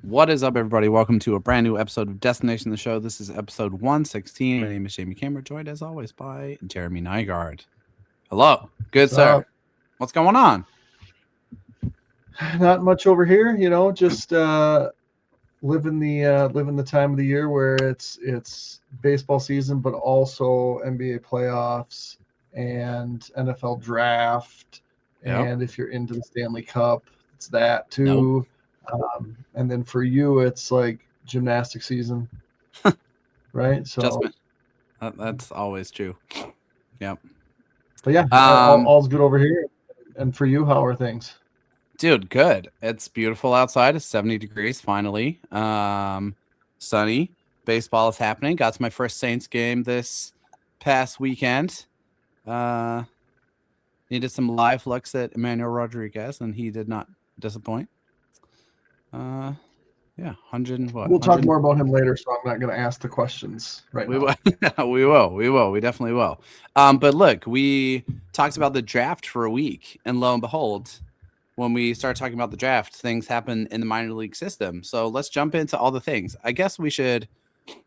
What is up, everybody? Welcome to a brand new episode of Destination the Show. This is episode 116. My name is Jamie Cameron, joined as always by Jeremy Nygaard. Hello, good What's sir. up? What's going on? Not much over here, just living the time of the year where it's baseball season, but also NBA playoffs and NFL draft, Yep. and if you're into the Stanley Cup, it's that Nope. too. And then for you, it's like gymnastic season, right? So, Adjustment. That's always true. Yep. but yeah, Um, all's good over here. And for you, how are things? dude, good. It's beautiful outside. It's 70 degrees finally. Sunny. Baseball is happening. Got to my first Saints game this past weekend. Uh, Needed some live looks at Emmanuel Rodriguez, and he did not disappoint. Uh, yeah, 100 what? We'll talk 100. more about him later, so I'm not going to ask the questions right We now. will. We definitely will. But look, we talked about the draft for a week, and lo and behold, when we start talking about the draft, things happen in the minor league system. So let's jump into all the things. I guess we should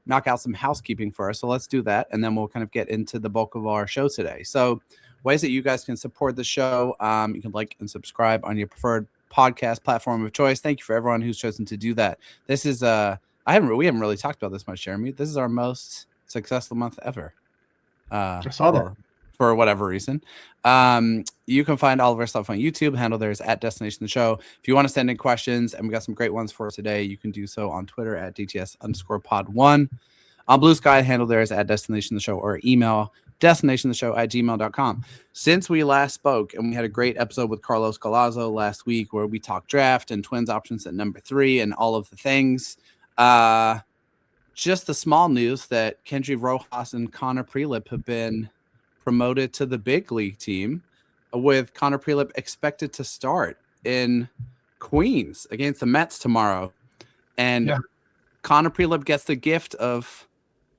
knock out some housekeeping first. So let's do that, and then we'll kind of get into the bulk of our show today. So ways that you guys can support the show. You can like and subscribe on your preferred podcast platform of choice. Thank you for everyone who's chosen to do that. This is we haven't really talked about this much, Jeremy. This is our most successful month ever. I saw that. For whatever reason. You can find all of our stuff on YouTube. Handle there is at Destination the Show. If you want to send in questions, and we got some great ones for today, you can do so on Twitter at DTS_pod1. On Blue Sky, handle there is at Destination the Show, or email destinationtheshow@gmail.com. Since we last spoke, and we had a great episode with Carlos Galazzo last week where we talked draft and Twins options at number 3 and all of the things. Just the small news that Kendry Rojas and Connor Prielipp have been promoted to the big league team, with Connor Prielipp expected to start in Queens against the Mets tomorrow. And Yeah. Connor Prielipp gets the gift of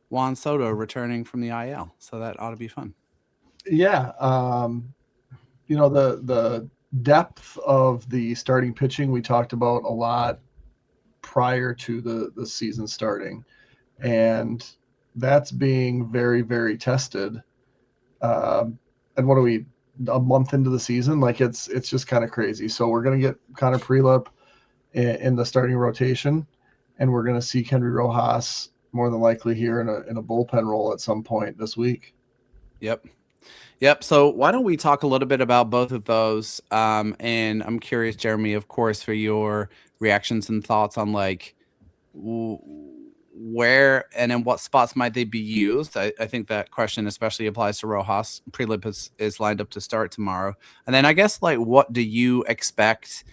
Juan Soto returning from the IL. So that ought to be fun. Yeah. The depth of the starting pitching we talked about a lot prior to the season starting, and that's being very, very tested. And what are we, a month into the season? Like it's just kind of crazy. So we're gonna get Connor Prielipp in the starting rotation, and we're gonna see Kendry Rojas more than likely here in a bullpen role at some point this week. Yep. So why don't we talk a little bit about both of those? And I'm curious, Jeremy, of course, for your reactions and thoughts on like where and in what spots might they be used. I think that question especially applies to Rojas. Prielipp is lined up to start tomorrow. And then I guess like what do you expect?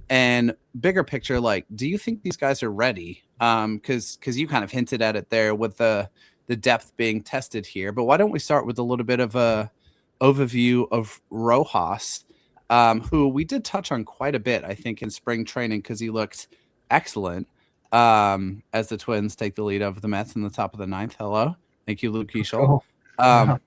And bigger picture, like, do you think these guys are ready? Because you kind of hinted at it there with the depth being tested here. But why don't we start with a little bit of a overview of Rojas, who we did touch on quite a bit, I think, in spring training because he looked excellent. As the Twins take the lead over the Mets in the top of the ninth. Hello, thank you, Luke Keishel. Oh,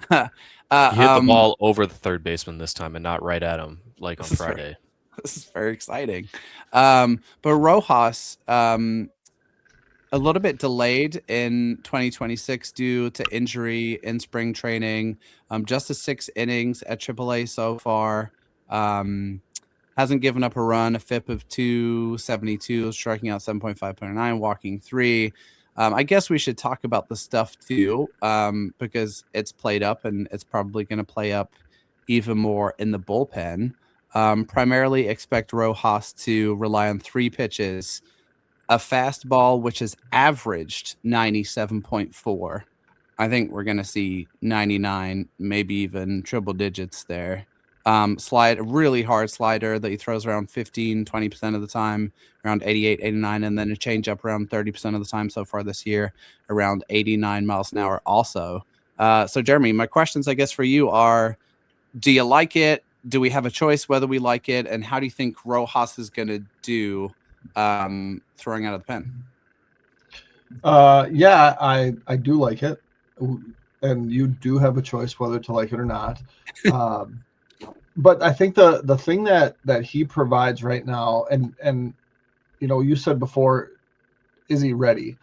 yeah. He hit the ball over the third baseman this time and not right at him like on Friday. This is very exciting. But Rojas, a little bit delayed in 2026 due to injury in spring training. Just a 6 innings at AAA so far. Hasn't given up a run, a FIP of 272, striking out 7.5.9, walking 3. I guess we should talk about the stuff too, because it's played up and it's probably going to play up even more in the bullpen. Primarily expect Rojas to rely on 3 pitches, a fastball which has averaged 97.4. I think we're going to see 99, maybe even triple digits there. A really hard slider that he throws around 15-20% of the time, around 88-89, and then a changeup around 30% of the time so far this year, around 89 miles an hour also. So Jeremy, my questions I guess for you are, do you like it? Do we have a choice whether we like it? And how do you think Rojas is going to do throwing out of the pen? Yeah, I do like it, and you do have a choice whether to like it or not. But I think the thing that he provides right now, and you said before, is he ready?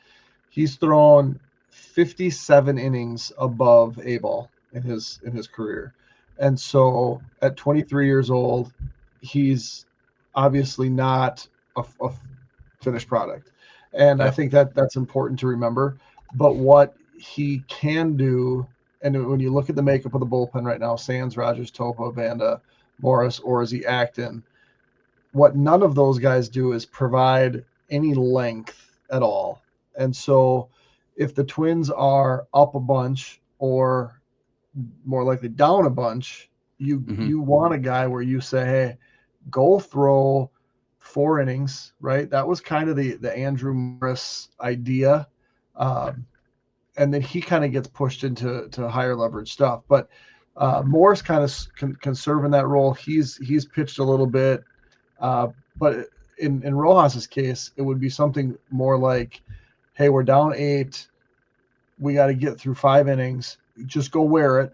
He's thrown 57 innings above A-ball in his career. And so at 23 years old, he's obviously not a finished product. And I Yep. think that's important to remember. But what he can do, and when you look at the makeup of the bullpen right now, Sands, Rogers, Topa, Vanda, Morris, or is he Acton? What none of those guys do is provide any length at all. And so if the Twins are up a bunch or more likely down a bunch, you want a guy where you say, hey, go throw 4 innings, right? That was kind of the Andrew Morris idea. And then he kind of gets pushed into higher leverage stuff. But Morris kind of can serve in that role. He's pitched a little bit. But in Rojas's case, it would be something more like, hey, we're down 8. We got to get through 5 innings. Just go wear it.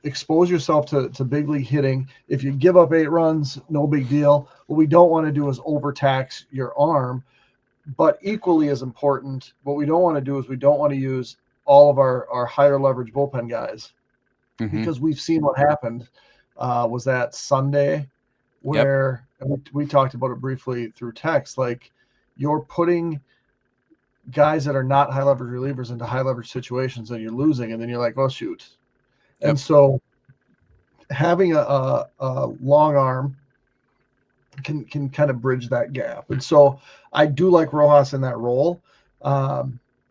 Expose yourself to big league hitting. If you give up 8 runs, no big deal. What we don't want to do is overtax your arm. But equally as important, what we don't want to do is we don't want to use all of our higher leverage bullpen guys, because we've seen what happened. Was that Sunday where we talked about it briefly through text, like you're putting guys that are not high leverage relievers into high leverage situations and you're losing, and then you're like, oh shoot. And so having a long arm can kind of bridge that gap. And so I do like Rojas in that role.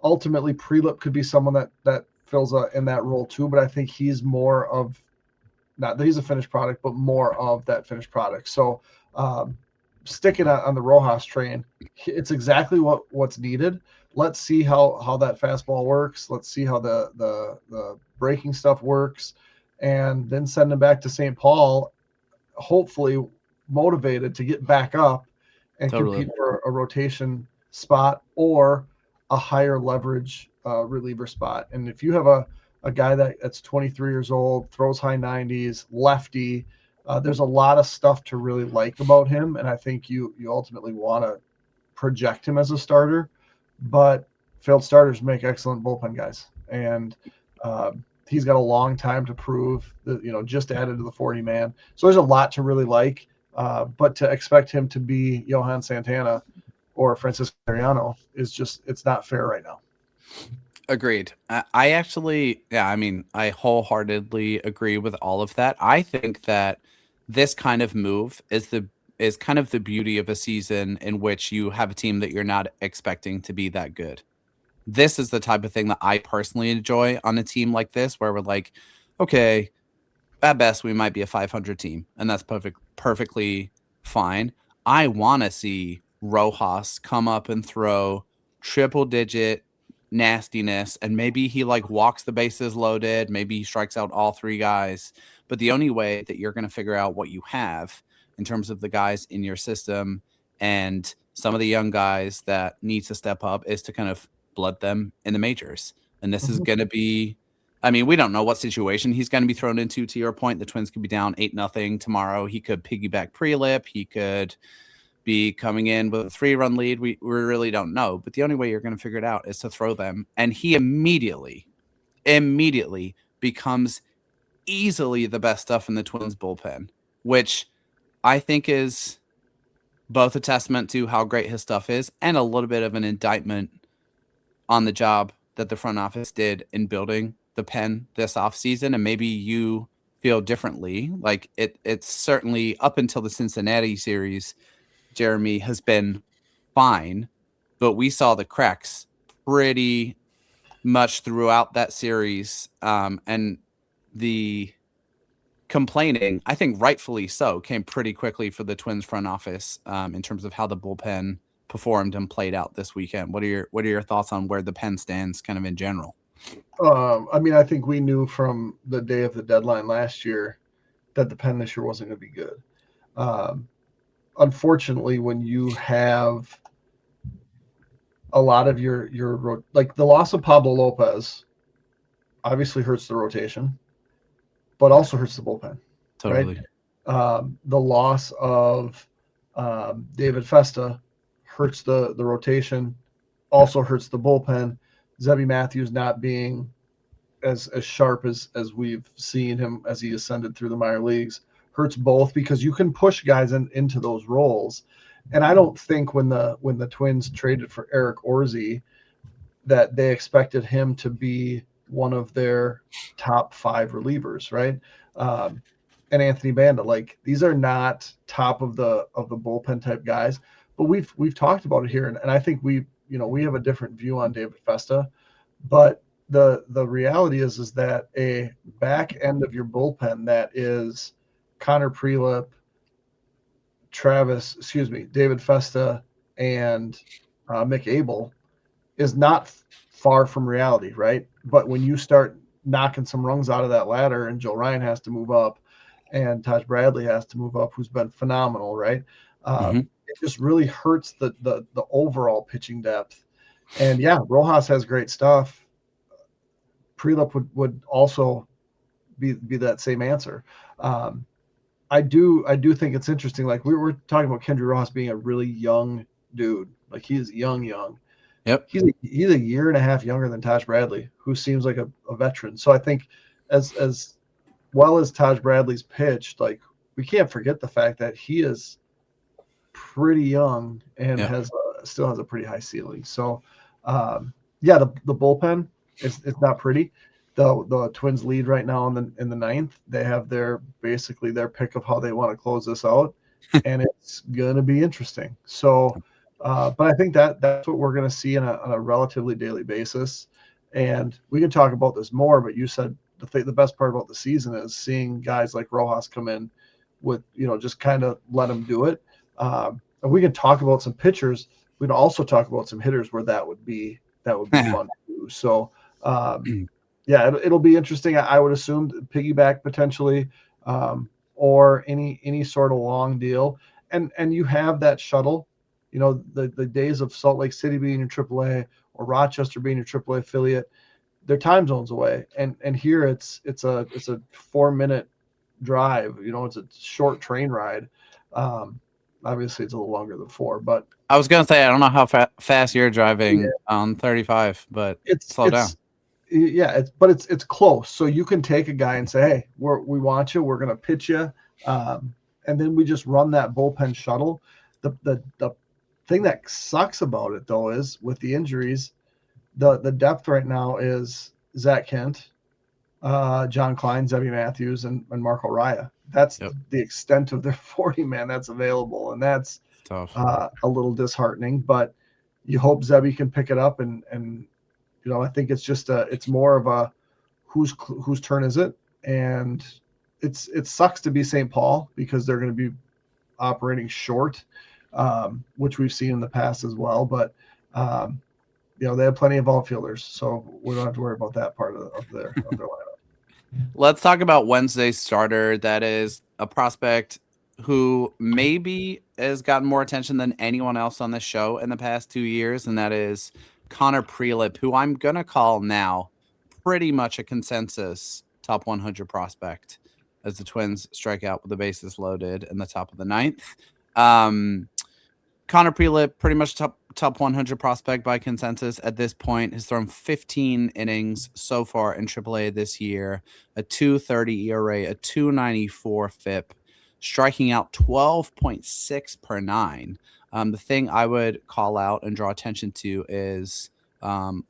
Ultimately, Prielipp could be someone that fills in that role too, but I think he's more of, not that he's a finished product, but more of that finished product. So sticking on the Rojas train, it's exactly what's needed. Let's see how that fastball works. Let's see how the breaking stuff works, and then send him back to St. Paul, hopefully motivated to get back up and compete for a rotation spot or a higher leverage reliever spot. And if you have a guy that's 23 years old, throws high 90s, lefty, there's a lot of stuff to really like about him. And I think you ultimately want to project him as a starter, but failed starters make excellent bullpen guys. And he's got a long time to prove that, just added to the 40-man. So there's a lot to really like, but to expect him to be Johan Santana or Francisco Mariano it's not fair right now. Agreed. I actually, I wholeheartedly agree with all of that. I think that this kind of move is kind of the beauty of a season in which you have a team that you're not expecting to be that good. This is the type of thing that I personally enjoy on a team like this, where we're like, okay, at best we might be a 500 team, and that's perfectly fine. I want to see Rojas come up and throw triple digit nastiness, and maybe he walks the bases loaded, maybe he strikes out all 3 guys. But the only way that you're going to figure out what you have in terms of the guys in your system and some of the young guys that need to step up is to kind of blood them in the majors. And this is going to be, we don't know what situation he's going to be thrown into. To your point, the Twins could be down 8-0 tomorrow. He could piggyback Prielipp. He could be coming in with a 3-run lead. We really don't know. But the only way you're going to figure it out is to throw them. And he immediately becomes easily the best stuff in the Twins bullpen, which I think is both a testament to how great his stuff is and a little bit of an indictment on the job that the front office did in building the pen this offseason. And maybe you feel differently. Like it's certainly up until the Cincinnati series, Jeremy has been fine, but we saw the cracks pretty much throughout that series. And the complaining, I think rightfully so, came pretty quickly for the Twins front office in terms of how the bullpen performed and played out this weekend. What are your thoughts on where the pen stands kind of in general? I think we knew from the day of the deadline last year that the pen this year wasn't going to be good. Unfortunately, when you have a lot of your like the loss of Pablo Lopez obviously hurts the rotation, but also hurts the bullpen. Totally. Right? The loss of David Festa hurts the rotation, also hurts the bullpen. Zebby Matthews not being as sharp as we've seen him as he ascended through the minor leagues hurts both, because you can push guys into those roles. And I don't think when the Twins traded for Eric Orzi that they expected him to be one of their top 5 relievers, right? And Anthony Banda, like, these are not top of the bullpen type guys. But we've talked about it here, and I think we have a different view on David Festa. But the reality is that a back end of your bullpen that is Connor Prielipp, David Festa, and Mick Abel is not far from reality, right? But when you start knocking some rungs out of that ladder, and Joe Ryan has to move up, and Taj Bradley has to move up, who's been phenomenal, right? It just really hurts the overall pitching depth. And yeah, Rojas has great stuff. Prielipp would also be that same answer. I do think it's interesting. Like, we were talking about Kendry Rojas being a really young dude. Like, he's young. Yep. He's a year and a half younger than Taj Bradley, who seems like a veteran. So I think as well as Taj Bradley's pitched, like, we can't forget the fact that he is pretty young and still has a pretty high ceiling. So yeah, the bullpen it's not pretty. The Twins lead right now in the ninth. They have basically their pick of how they want to close this out, and it's gonna be interesting. So, but I think that's what we're gonna see on a relatively daily basis, and we can talk about this more. But you said the best part about the season is seeing guys like Rojas come in with, just kind of let them do it. And we can talk about some pitchers. We'd also talk about some hitters where that would be fun too. So. Yeah, it'll be interesting. I would assume piggyback potentially, or any sort of long deal. And you have that shuttle, the days of Salt Lake City being your AAA or Rochester being your AAA affiliate, they're time zones away. And here it's a 4-minute drive. It's a short train ride. Obviously, it's a little longer than 4, but I was gonna say, I don't know how fast you're driving on 35, but slow down. Yeah, it's close. So you can take a guy and say, hey, we want you. We're going to pitch you. And then we just run that bullpen shuttle. The thing that sucks about it, though, is with the injuries, the depth right now is Zach Kent, John Klein, Zebby Matthews, and Marco Raya. That's the extent of their 40-man that's available. And that's tough. A little disheartening. But you hope Zebby can pick it up and I think it's just it's more of a whose turn is it, and it sucks to be St. Paul because they're going to be operating short, which we've seen in the past as well. But they have plenty of outfielders, so we don't have to worry about that part of their lineup. Let's talk about Wednesday's starter. That is a prospect who maybe has gotten more attention than anyone else on the show in the past 2 years, and that is Connor Prielipp, who I'm going to call now pretty much a consensus top 100 prospect as the Twins strike out with the bases loaded in the top of the ninth. Connor Prielipp, pretty much top 100 prospect by consensus at this point, has thrown 15 innings so far in AAA this year, a 2.30 ERA, a 2.94 FIP, striking out 12.6 per 9. The thing I would call out and draw attention to is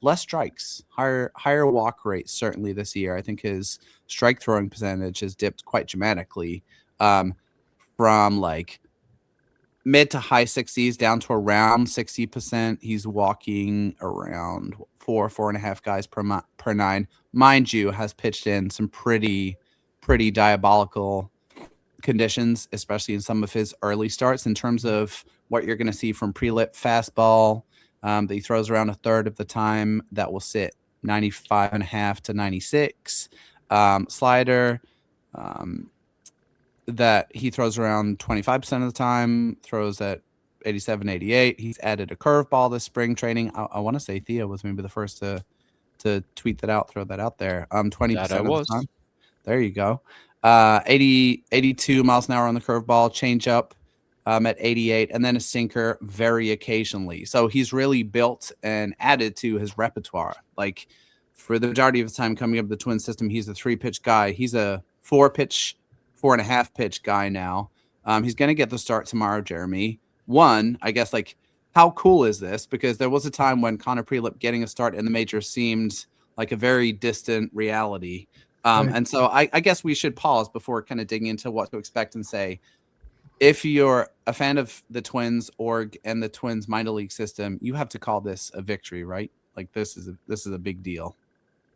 less strikes, higher walk rate certainly this year. I think his strike throwing percentage has dipped quite dramatically from like mid to high 60s down to around 60%. He's walking around 4.5 guys per 9. Mind you, has pitched in some pretty diabolical conditions, especially in some of his early starts, in terms of what you're going to see from Prielipp. Fastball that he throws around a third of the time, that will sit 95.5 to 96. Slider that he throws around 25% of the time, throws at 87, 88. He's added a curveball this spring training. I want to say Theo was maybe the first to tweet that out, throw that out there. 20% of the time. There you go. 82 miles an hour on the curveball, change up, at 88, and then a sinker very occasionally. So he's really built and added to his repertoire. Like for the majority of the time coming up the Twin system, he's a 3-pitch guy. He's a 4-pitch, 4.5-pitch guy now. He's going to get the start tomorrow, Jeremy. One, I guess, like, how cool is this? Because there was a time when Connor Prielipp getting a start in the major seemed like a very distant reality. Right. And so I guess we should pause before kind of digging into what to expect and say, if you're a fan of the Twins org and the Twins minor league system, you have to call this a victory, right? Like this is a big deal.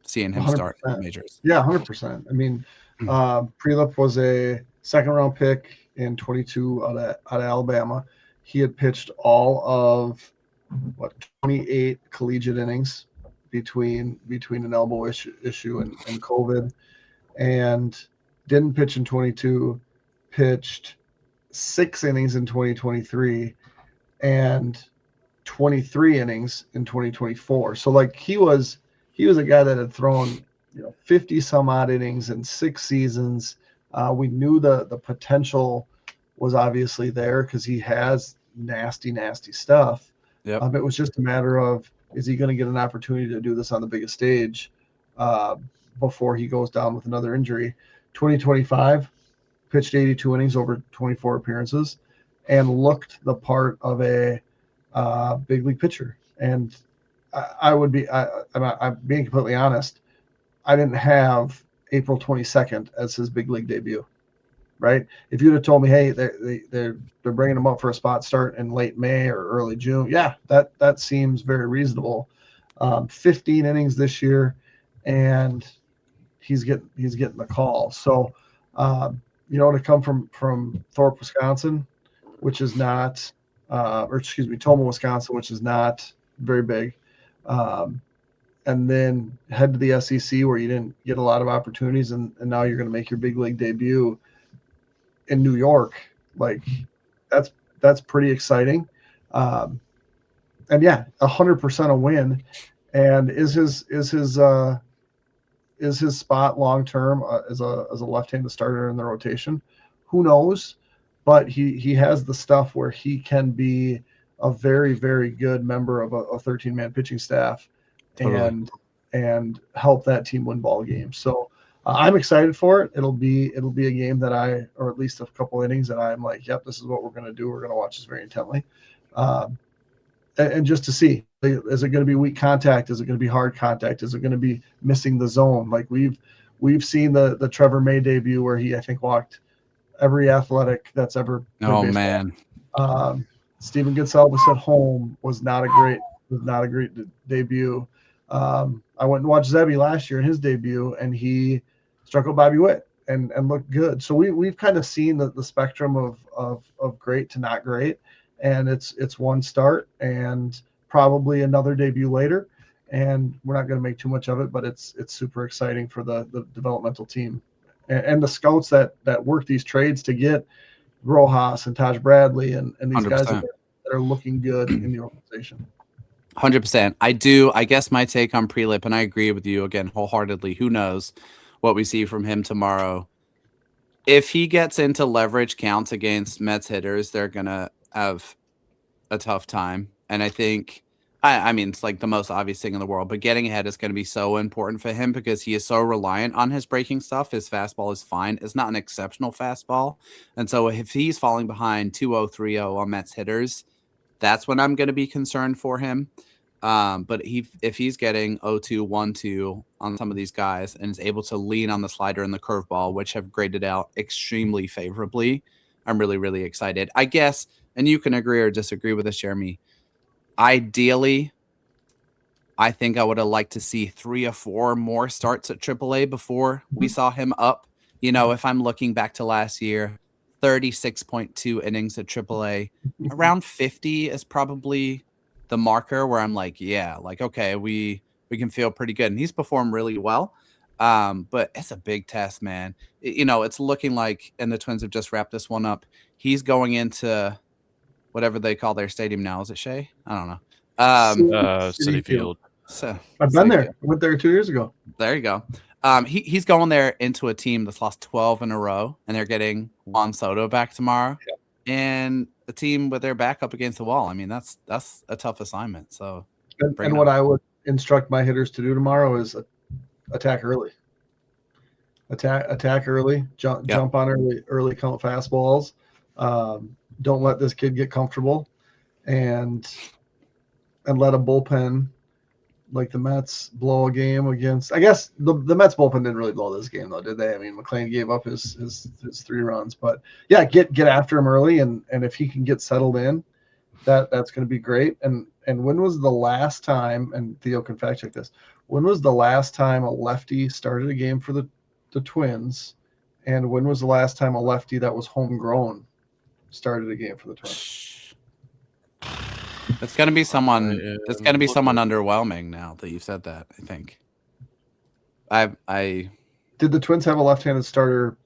Seeing him 100%. start in the majors. Yeah, 100%. I mean, Prielipp was a second-round pick in 22 out of Alabama. He had pitched all of 28 collegiate innings between an elbow issue and COVID, and didn't pitch in 22. Pitched 6 innings in 2023 and 23 innings in 2024. So like he was a guy that had thrown 50 some odd innings in 6 seasons. We knew the potential was obviously there because he has nasty stuff. Yep. It was just a matter of, is he going to get an opportunity to do this on the biggest stage before he goes down with another injury. 2025, pitched 82 innings over 24 appearances and looked the part of a big league pitcher. And I'm being completely honest, I didn't have April 22nd as his big league debut, right? If you'd have told me, hey, they're bringing him up for a spot start in late May or early June, yeah, that seems very reasonable. 15 innings this year, and he's getting the call. So, to come from Thorpe, Wisconsin, which is not, Toma, Wisconsin, which is not very big, and then head to the SEC where you didn't get a lot of opportunities, and now you're going to make your big league debut in New York. Like that's pretty exciting. And yeah, 100% a win. And is his spot long term as a left-handed starter in the rotation? Who knows? But he has the stuff where he can be a very, very good member of a 13-man pitching staff, Totally. and help that team win ball games. So I'm excited for it. It'll be a game that or at least a couple innings that I'm like, yep, this is what we're going to do. We're going to watch this very intently, and just to see, is it going to be weak contact? Is it going to be hard contact? Is it going to be missing the zone? Like we've seen the Trevor May debut where he, I think, every athletic that's ever played baseball. Man. Stephen Gonsalves at home was not a great debut. I went and watched Zebby last year in his debut, and he struck out Bobby Witt and looked good. So we've kind of seen the spectrum of great to not great, and it's one start and probably another debut later, and we're not going to make too much of it, but it's super exciting for the developmental team and the scouts that work these trades to get Rojas and Taj Bradley and these 100%. guys that are looking good in the organization. 100%. I guess my take on Prielipp, and I agree with you again wholeheartedly. Who knows what we see from him tomorrow? If he gets into leverage counts against Mets hitters, they're gonna have a tough time. And I think, I mean, it's like the most obvious thing in the world, but getting ahead is going to be so important for him because he is so reliant on his breaking stuff. His fastball is fine. It's not an exceptional fastball. And so if he's falling behind 2-0, 3-0 on Mets hitters, that's when I'm going to be concerned for him. But if he's getting 0-2, 1-2 on some of these guys and is able to lean on the slider and the curveball, which have graded out extremely favorably, I'm really, really excited. I guess, and you can agree or disagree with this, Jeremy, ideally, I think I would have liked to see 3 or 4 more starts at AAA before we saw him up. If I'm looking back to last year, 36.2 innings at AAA, around 50 is probably the marker where I'm like, yeah, like, okay, we can feel pretty good. And he's performed really well. But it's a big test, man. It's looking like, and the Twins have just wrapped this one up. He's going into whatever they call their stadium now. Is it Shea? I don't know. City Field. So I've been there. I went there 2 years ago. There you go. He's going there into a team that's lost 12 in a row, and they're getting Juan Soto back tomorrow. Yeah. And a team with their back up against the wall. I mean, that's a tough assignment. So, and what I would instruct my hitters to do tomorrow is attack early. Attack early. Jump on early count fastballs. Don't let this kid get comfortable, and let a bullpen like the Mets blow a game against. I guess the Mets bullpen didn't really blow this game though, did they? I mean, McClain gave up his 3 runs, but yeah, get after him early, and if he can get settled in, that's going to be great. And when was the last time? And Theo can fact check this. When was the last time a lefty started a game for the Twins? And when was the last time a lefty that was homegrown started a game for the Twins? It's going to be someone. It's going to be someone underwhelming now that you've said that. I think. I did the Twins have a left-handed starter?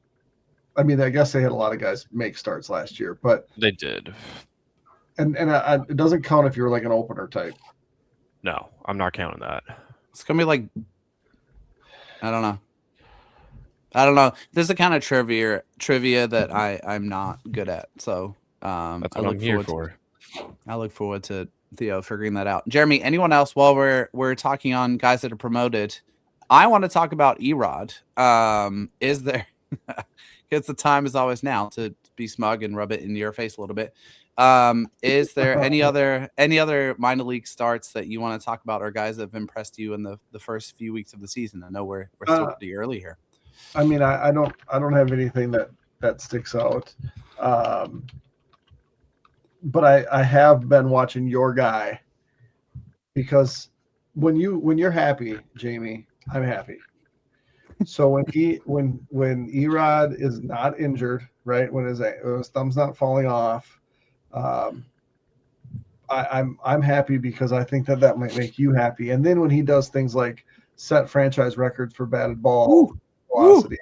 I mean, I guess they had a lot of guys make starts last year, but they did. And it doesn't count if you're like an opener type. No, I'm not counting that. It's gonna be like, I don't know. This is the kind of trivia that I'm not good at. So that's what I'm here for. I look forward to Theo figuring that out. Jeremy, anyone else while we're talking on guys that are promoted? I want to talk about Erod. Is there? Because the time is always now to be smug and rub it in your face a little bit. Is there any other minor league starts that you want to talk about, or guys that have impressed you in the first few weeks of the season? I know we're still pretty early here. I mean, I don't have anything that sticks out. But I have been watching your guy, because when you're happy, Jamie, I'm happy. So when Erod is not injured, right, when his thumb's not falling off, I'm happy, because I think that might make you happy. And then when he does things like set franchise records for batted ball velocity,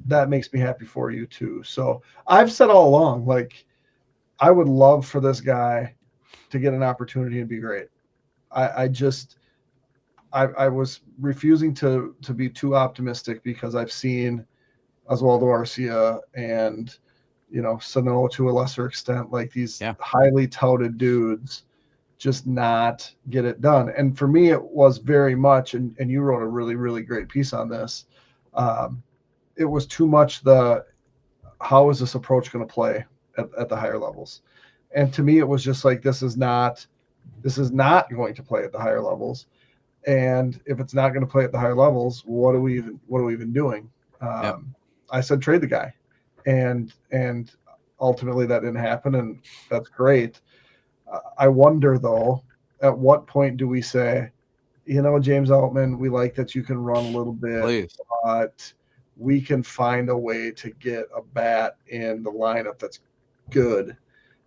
that makes me happy for you too. So I've said all along, like, I would love for this guy to get an opportunity and be great. I was refusing to be too optimistic, because I've seen Oswaldo Arcia and, Sano to a lesser extent, like these highly touted dudes just not get it done. And for me, it was very much, and you wrote a really, really great piece on this. It was too much how is this approach going to play at the higher levels? And to me, it was just like, this is not going to play at the higher levels. And if it's not going to play at the higher levels, what are we even doing? I said, trade the guy. And ultimately that didn't happen, and that's great. I wonder though, at what point do we say, James Outman, we like that you can run a little bit, please, but we can find a way to get a bat in the lineup that's good.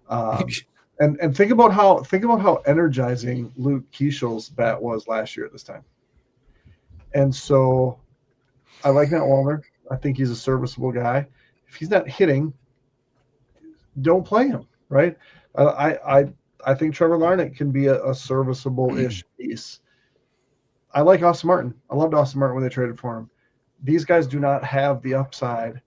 And think about how energizing Luke Keishel's bat was last year at this time. And so I like Matt Wallner. I think he's a serviceable guy. If he's not hitting, don't play him, right? I think Trevor Larnach can be a serviceable-ish piece. I like Austin Martin. I loved Austin Martin when they traded for him. These guys do not have the upside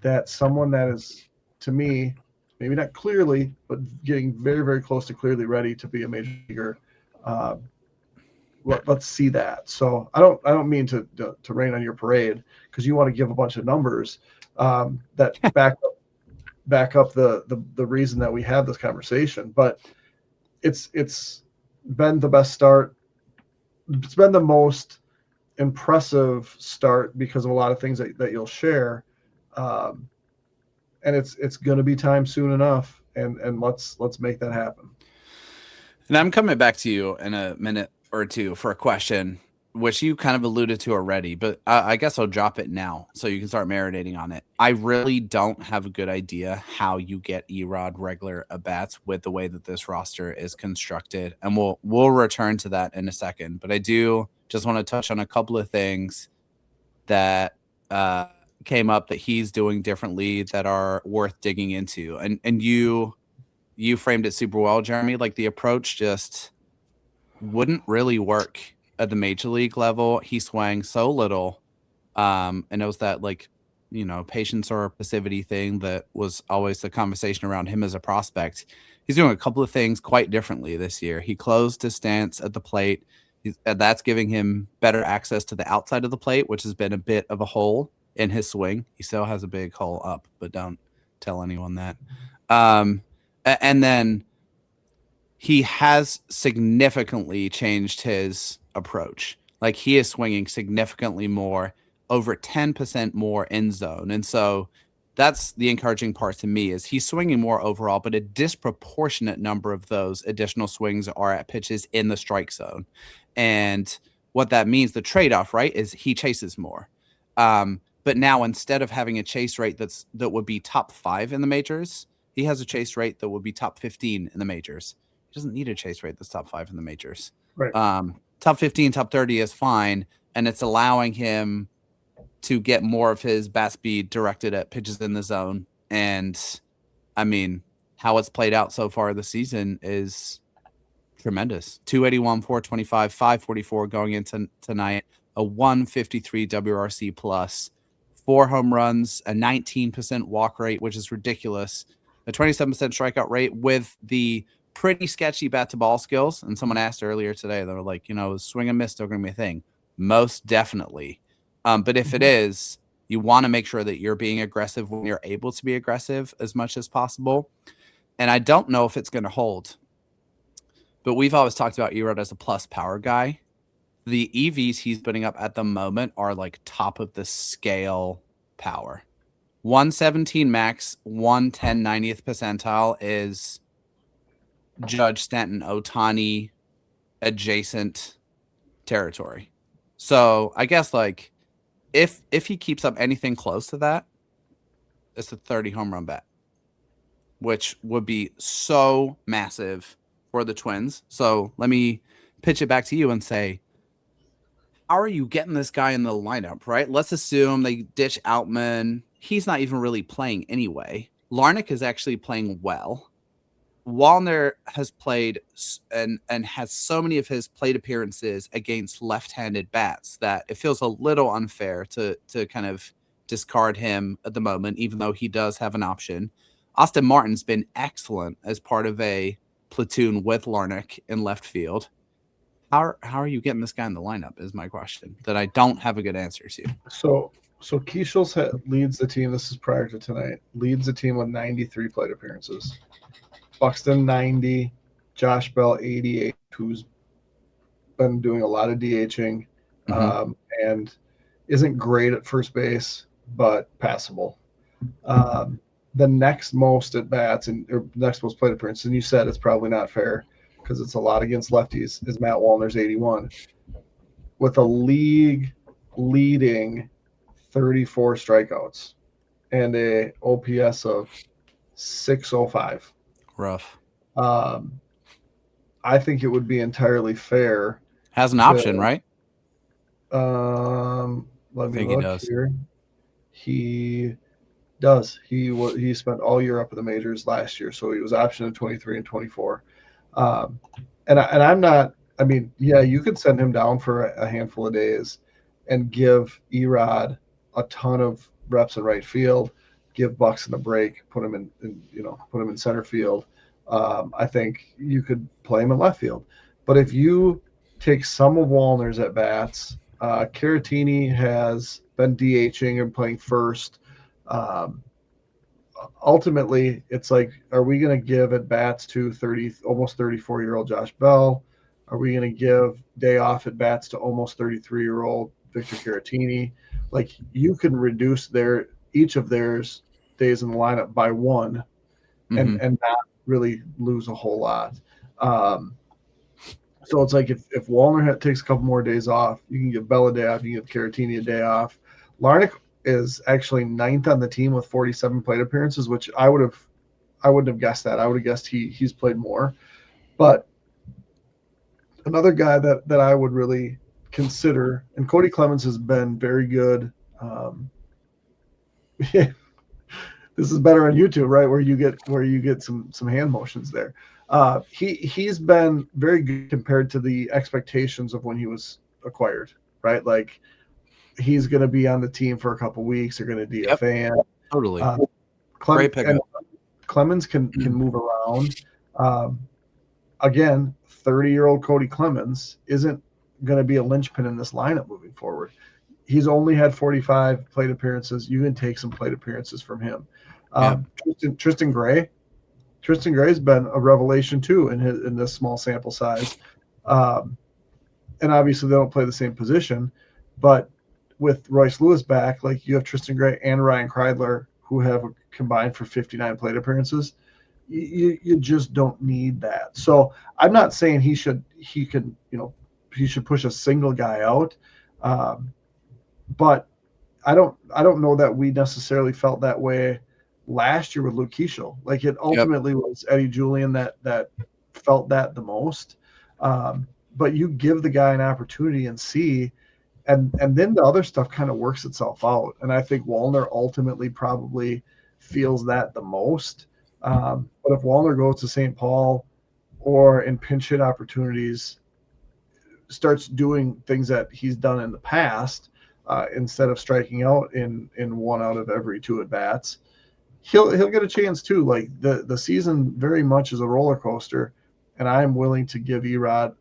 that someone that is, to me, maybe not clearly, but getting very, very close to clearly ready to be a major leaguer. Let's see that. So I don't mean to rain on your parade, because you want to give a bunch of numbers that back up the reason that we have this conversation. But it's been the best start. It's been the most impressive start because of a lot of things that you'll share. And it's going to be time soon enough. And let's make that happen. And I'm coming back to you in a minute or two for a question, which you kind of alluded to already, but I guess I'll drop it now so you can start marinating on it. I really don't have a good idea how you get Erod regular at-bats with the way that this roster is constructed, and we'll return to that in a second. But I do just want to touch on a couple of things that came up that he's doing differently that are worth digging into. And you framed it super well, Jeremy. Like, the approach just wouldn't really work at the major league level. He swang so little. And it was that, like, patience or passivity thing that was always the conversation around him as a prospect. He's doing a couple of things quite differently this year. He closed his stance at the plate. That's giving him better access to the outside of the plate, which has been a bit of a hole in his swing. He still has a big hole up, but don't tell anyone that. And then he has significantly changed his approach. Like, he is swinging significantly more, over 10% more in zone. And so that's the encouraging part to me, is he's swinging more overall, but a disproportionate number of those additional swings are at pitches in the strike zone. And what that means, the trade-off, right, is he chases more. But now, instead of having a chase rate that would be top 5 in the majors, he has a chase rate that would be top 15 in the majors. He doesn't need a chase rate that's top 5 in the majors. Right. Top 15, top 30 is fine, and it's allowing him to get more of his bat speed directed at pitches in the zone. And I mean, how it's played out so far this season is tremendous. 281, 425, 544 going into tonight, a 153 WRC plus, 4 home runs, a 19% walk rate, which is ridiculous, a 27% strikeout rate with the pretty sketchy bat to ball skills. And someone asked earlier today, they were like, is swing and miss still going to be a thing? Most definitely. But if it is, you want to make sure that you're being aggressive when you're able to be aggressive as much as possible. And I don't know if it's going to hold, but we've always talked about Erod as a plus power guy. The EVs he's putting up at the moment are like top of the scale power. 117 max, 110 90th percentile is Judge, Stanton, Ohtani adjacent territory. So I guess, like, if he keeps up anything close to that, it's a 30 home run bet, which would be so massive for the Twins. So let me pitch it back to you and say, how are you getting this guy in the lineup, right? Let's assume they ditch Outman. He's not even really playing anyway. Larnach is actually playing well. Wallner has played and has so many of his plate appearances against left-handed bats that it feels a little unfair to kind of discard him at the moment, even though he does have an option. Austin Martin's been excellent as part of a platoon with Larnach in left field. How are you getting this guy in the lineup is my question that I don't have a good answer to. So Keishels leads the team. This is prior to tonight. Leads the team with 93 plate appearances. Buxton 90, Josh Bell 88, who's been doing a lot of DHing, and isn't great at first base, but passable. The next most at bats or next most plate appearances, and you said it's probably not fair because it's a lot against lefties, is Matt Wallner's 81, with a league leading 34 strikeouts and a OPS of 605. Rough. I think it would be entirely fair. Has an option, right? Let me look he does. here. He does. He spent all year up in the majors last year, so he was optioned in 23 and 24. And I'm not. I mean, yeah, you could send him down for a handful of days and give Erod a ton of reps in right field. Give Buxton a break, put him in center field. I think you could play him in left field. But if you take some of Wallner's at bats, Caratini has been DHing and playing first. Ultimately, it's like, are we going to give at bats to almost 34-year-old Josh Bell? Are we going to give day off at bats to almost 33-year-old Victor Caratini? Like, you can reduce each of theirs days in the lineup by one, and not really lose a whole lot. So it's like if Wallner takes a couple more days off, you can give Bell a day off, you can give Caratini a day off. Larnach is actually 9th on the team with 47 plate appearances, which I wouldn't have guessed that. I would have guessed he's played more. But another guy that I would really consider, and Cody Clemens has been very good. This is better on YouTube, right? Where you get some hand motions there. He's been very good compared to the expectations of when he was acquired, right? Like, he's going to be on the team for a couple weeks. They're going to DFA him. Totally. Great pickup. Clemens can move around. Again, 30-year-old Cody Clemens isn't going to be a linchpin in this lineup moving forward. He's only had 45 plate appearances. You can take some plate appearances from him. Tristan Gray. Tristan Gray's been a revelation too in this small sample size. And obviously they don't play the same position, but with Royce Lewis back, like you have Tristan Gray and Ryan Kreidler who have combined for 59 plate appearances. You just don't need that. So I'm not saying he should push a single guy out, but I don't know that we necessarily felt that way last year with Luke Keeschel. Like it ultimately was Eddie Julian that felt that the most. But you give the guy an opportunity and see, and then the other stuff kind of works itself out. And I think Wallner ultimately probably feels that the most. But if Wallner goes to St. Paul or in pinch hit opportunities, starts doing things that he's done in the past, instead of striking out in 1 out of every 2 at bats, he'll get a chance too. Like the season very much is a roller coaster, and I'm willing to give Erod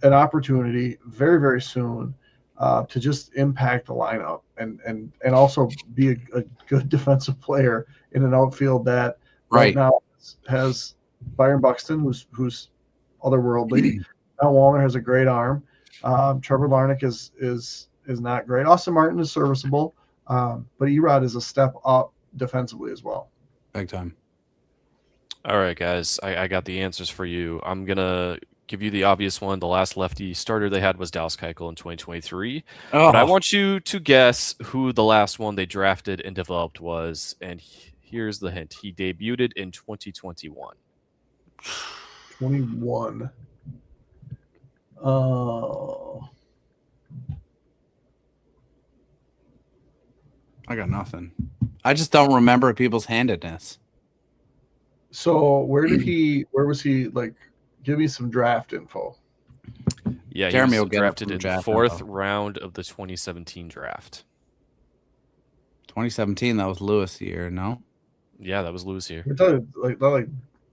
an opportunity very, very soon to just impact the lineup and also be a good defensive player in an outfield that right now has Byron Buxton, who's otherworldly. Matt Wallner has a great arm. Trevor Larnach is not great. Austin Martin is serviceable, but Erod is a step up defensively as well. Big time. All right, guys, I got the answers for you. I'm gonna give you the obvious one. The last lefty starter they had was Dallas Keuchel in 2023. But I want you to guess who the last one they drafted and developed was. And here's the hint. He debuted in 2021. 21. I got nothing. I just don't remember people's handedness. So where was he, like, give me some draft info. Yeah, Jeremy he will was get drafted in the 4th info. round of the 2017 draft. 2017, that was Lewis year, no? Yeah, that was Lewis here. We're talking like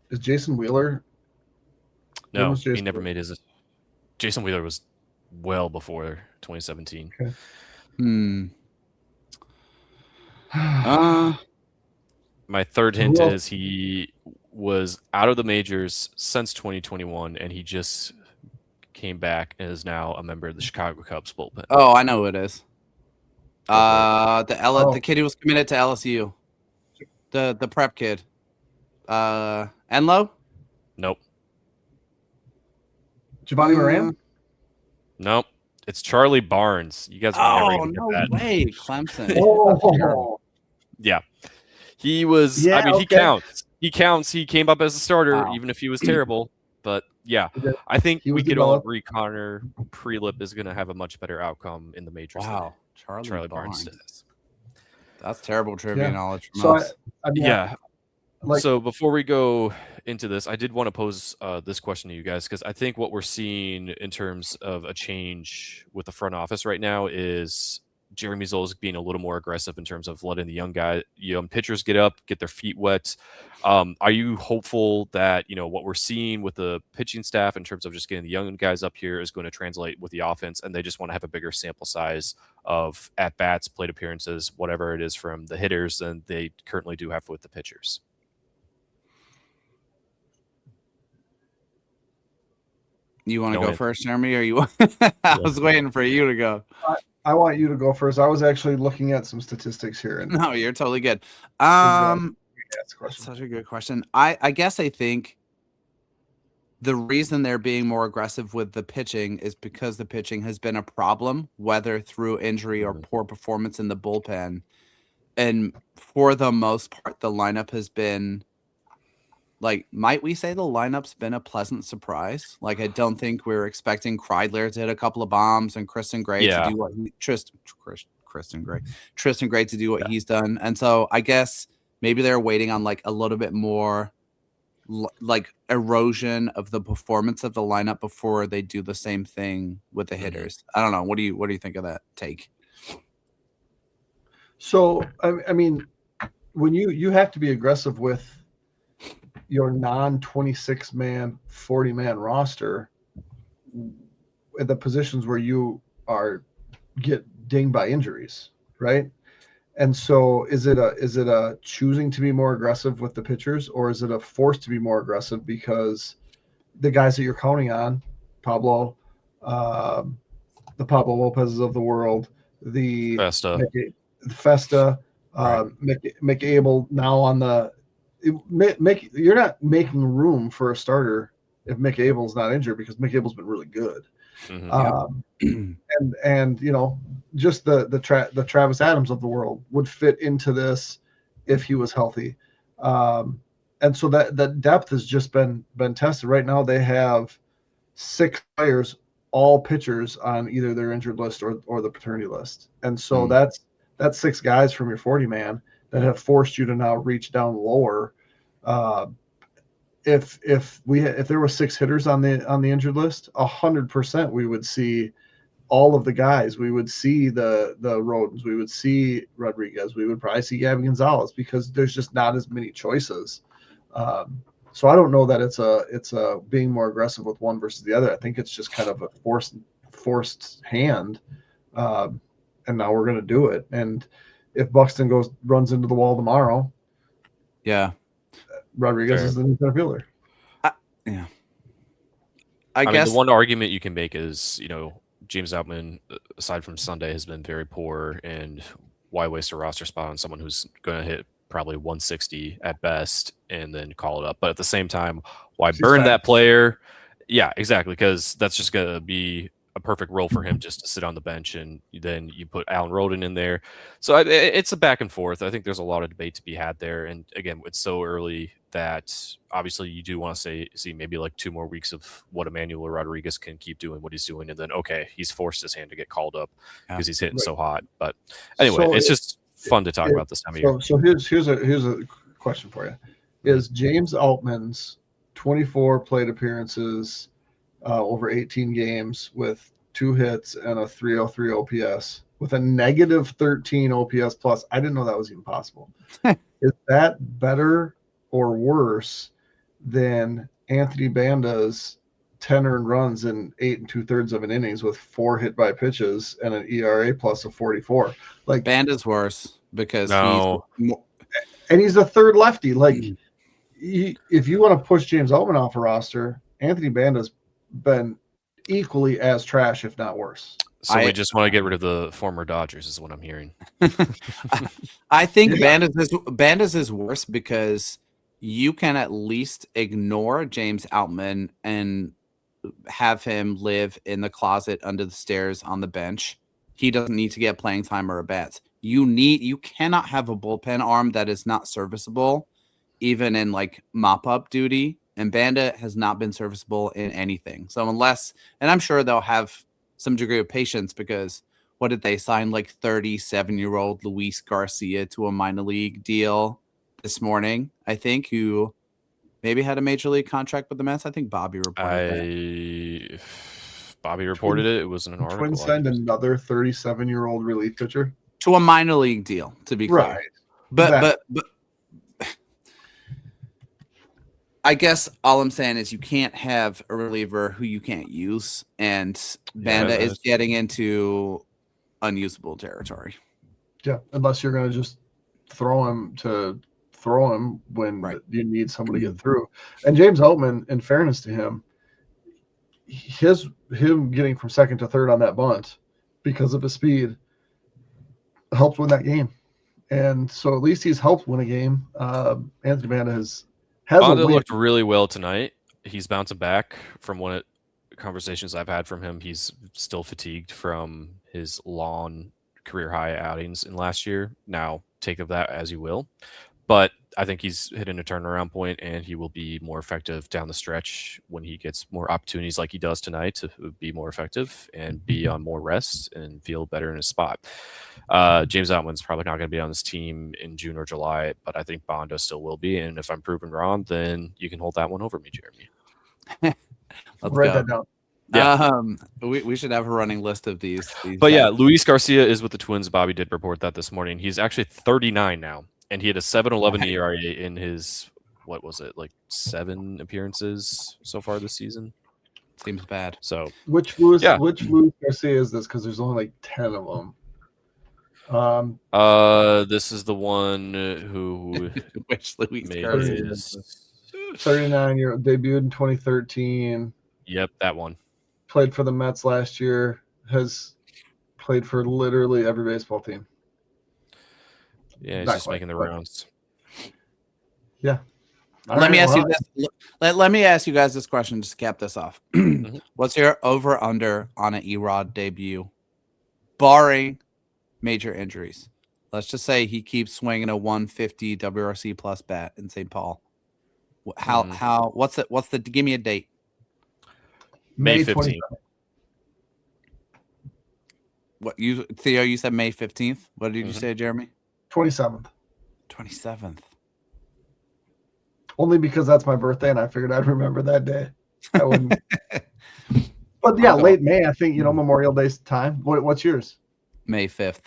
is Jason Wheeler? No, he never made his. Jason Wheeler was well before 2017. Okay. My third hint is he was out of the majors since 2021, and he just came back and is now a member of the Chicago Cubs bullpen. Oh, I know who it is. The kid who was committed to LSU, the prep kid. Enlow? Nope. Giovanni Moran? Nope. It's Charlie Barnes. You guys are never no get that. way, Clemson. Yeah. He was, Yeah, I mean, okay. he counts. He counts. He came up as a starter, even if he was terrible. But yeah, I think we could all agree Connor Prielipp is going to have a much better outcome in the majors. Wow. than Charlie Barnes does. That's terrible trivia knowledge from us. So before we go into this, I did want to pose this question to you guys, because I think what we're seeing in terms of a change with the front office right now is Jeremy Zoll's being a little more aggressive in terms of letting the young pitchers get up, get their feet wet. Are you hopeful that, what we're seeing with the pitching staff in terms of just getting the young guys up here is going to translate with the offense, and they just want to have a bigger sample size of at-bats, plate appearances, whatever it is from the hitters than they currently do have with the pitchers? You want to go first, Jeremy, or you? I was waiting for you to go. I want you to go first. I was actually looking at some statistics here. And no, you're totally good. That's such a good question. I guess I think the reason they're being more aggressive with the pitching is because the pitching has been a problem, whether through injury or poor performance in the bullpen. And for the most part, the lineup has been, like, might we say the lineup's been a pleasant surprise? Like, I don't think we were expecting Kreidler to hit a couple of bombs and Tristan Gray to do what Tristan Gray to do what he's done. And so I guess maybe they're waiting on like a little bit more like erosion of the performance of the lineup before they do the same thing with the hitters. I don't know. What do you think of that take? So I mean, when you have to be aggressive with your non 26 man, 40 man roster at the positions where you are get dinged by injuries, right? And so is it a choosing to be more aggressive with the pitchers, or is it a force to be more aggressive because the guys that you're counting on, Pablo, um, the Pablo Lopez's of the world, the Festa. Festa, Right. McAble now on the you're not making room for a starter if McAble's not injured because McAble's been really good. Mm-hmm. Um, and just the Travis Adams of the world would fit into this if he was healthy. And so that depth has just been tested. Right now they have 6 players, all pitchers on either their injured list or the paternity list. And so that's 6 guys from your 40 man that have forced you to now reach down lower. If there were 6 hitters on the injured list, 100% we would see all of the guys. We would see the Rodens, we would see Rodriguez, we would probably see Gavin Gonzalez because there's just not as many choices. So I don't know that it's a being more aggressive with one versus the other. I think it's just kind of a forced hand, and now we're going to do it. And if Buxton runs into the wall tomorrow, Yeah. Rodriguez is the new center fielder. Yeah. I guess mean, the one argument you can make is, James Outman, aside from Sunday, has been very poor, and why waste a roster spot on someone who's going to hit probably 160 at best and then call it up? But at the same time, why burn that player? Yeah, exactly, because that's just going to be a perfect role for him just to sit on the bench, and then you put Alan Roden in there. So it's a back and forth. I think there's a lot of debate to be had there. And again, it's so early that obviously you do want to see maybe like 2 more weeks of what Emmanuel Rodriguez can keep doing what he's doing, and then okay, he's forced his hand to get called up because he's hitting so hot. But anyway, it's just fun to talk about this time of year. So here's a question for you: is James Altman's 24 plate appearances over 18 games with 2 hits and a 303 OPS with a negative 13 OPS plus? I didn't know that was even possible. Is that better or worse than Anthony Banda's 10 earned runs in 8 2/3 of an innings with 4 hit by pitches and an ERA plus of 44? Like, Banda's worse because he's a third lefty. Like, if you want to push James Altman off a roster, Anthony Banda's been equally as trash, if not worse. So we just want to get rid of the former Dodgers, is what I'm hearing. I think Banda's is worse because you can at least ignore James Outman and have him live in the closet under the stairs on the bench. He doesn't need to get playing time or a bat. You cannot have a bullpen arm that is not serviceable, even in like mop-up duty. And Banda has not been serviceable in anything. So and I'm sure they'll have some degree of patience because what did they sign? Like 37-year-old Luis Garcia to a minor league deal this morning, I think, who maybe had a major league contract with the Mets. I think Bobby reported that. Bobby reported it. It was in an article. Twins signed another 37-year-old relief pitcher to a minor league deal, to be clear. Right. But I guess all I'm saying is you can't have a reliever who you can't use, and Banda is getting into unusable territory. Yeah, unless you're going to just throw him when you need someone to get through. And James Altman, in fairness to him, him getting from second to third on that bunt because of his speed helped win that game. And so at least he's helped win a game. Anthony Banda has looked really well tonight. He's bouncing back from conversations I've had from him. He's still fatigued from his long career high outings in last year. Now, take of that as you will. But I think he's hitting a turnaround point, and he will be more effective down the stretch when he gets more opportunities like he does tonight to be more effective and be on more rest and feel better in his spot. James Outman's probably not going to be on this team in June or July, but I think Banda still will be. And if I'm proven wrong, then you can hold that one over me, Jeremy. Write that down. Yeah. We should have a running list of these But yeah, guys. Luis Garcia is with the Twins. Bobby did report that this morning. He's actually 39 now, and he had a 7.11 Right. ERA in his, what was it, like 7 appearances so far this season. Seems bad. So Which Luis Yeah. Garcia is this? Because there's only like 10 of them. This is the one who Which Luis made Garcia? his 39-year debuted in 2013. Yep, that one. Played for the Mets last year. Has played for literally every baseball team. Yeah, he's Not just quite, making the but- rounds. Yeah. Let me ask you this. Let me ask you guys this question just to cap this off. What's your over under on an Erod debut, barring major injuries? Let's just say he keeps swinging a 150 WRC plus bat in St. Paul. How? What's the? Give me a date. May 15th. What you, Theo? You said May 15th. What did you say, Jeremy? 27th. 27th. Only because that's my birthday, and I figured I'd remember that day. I wouldn't. But yeah, late May. I think Memorial Day's time. What's yours? May 5th.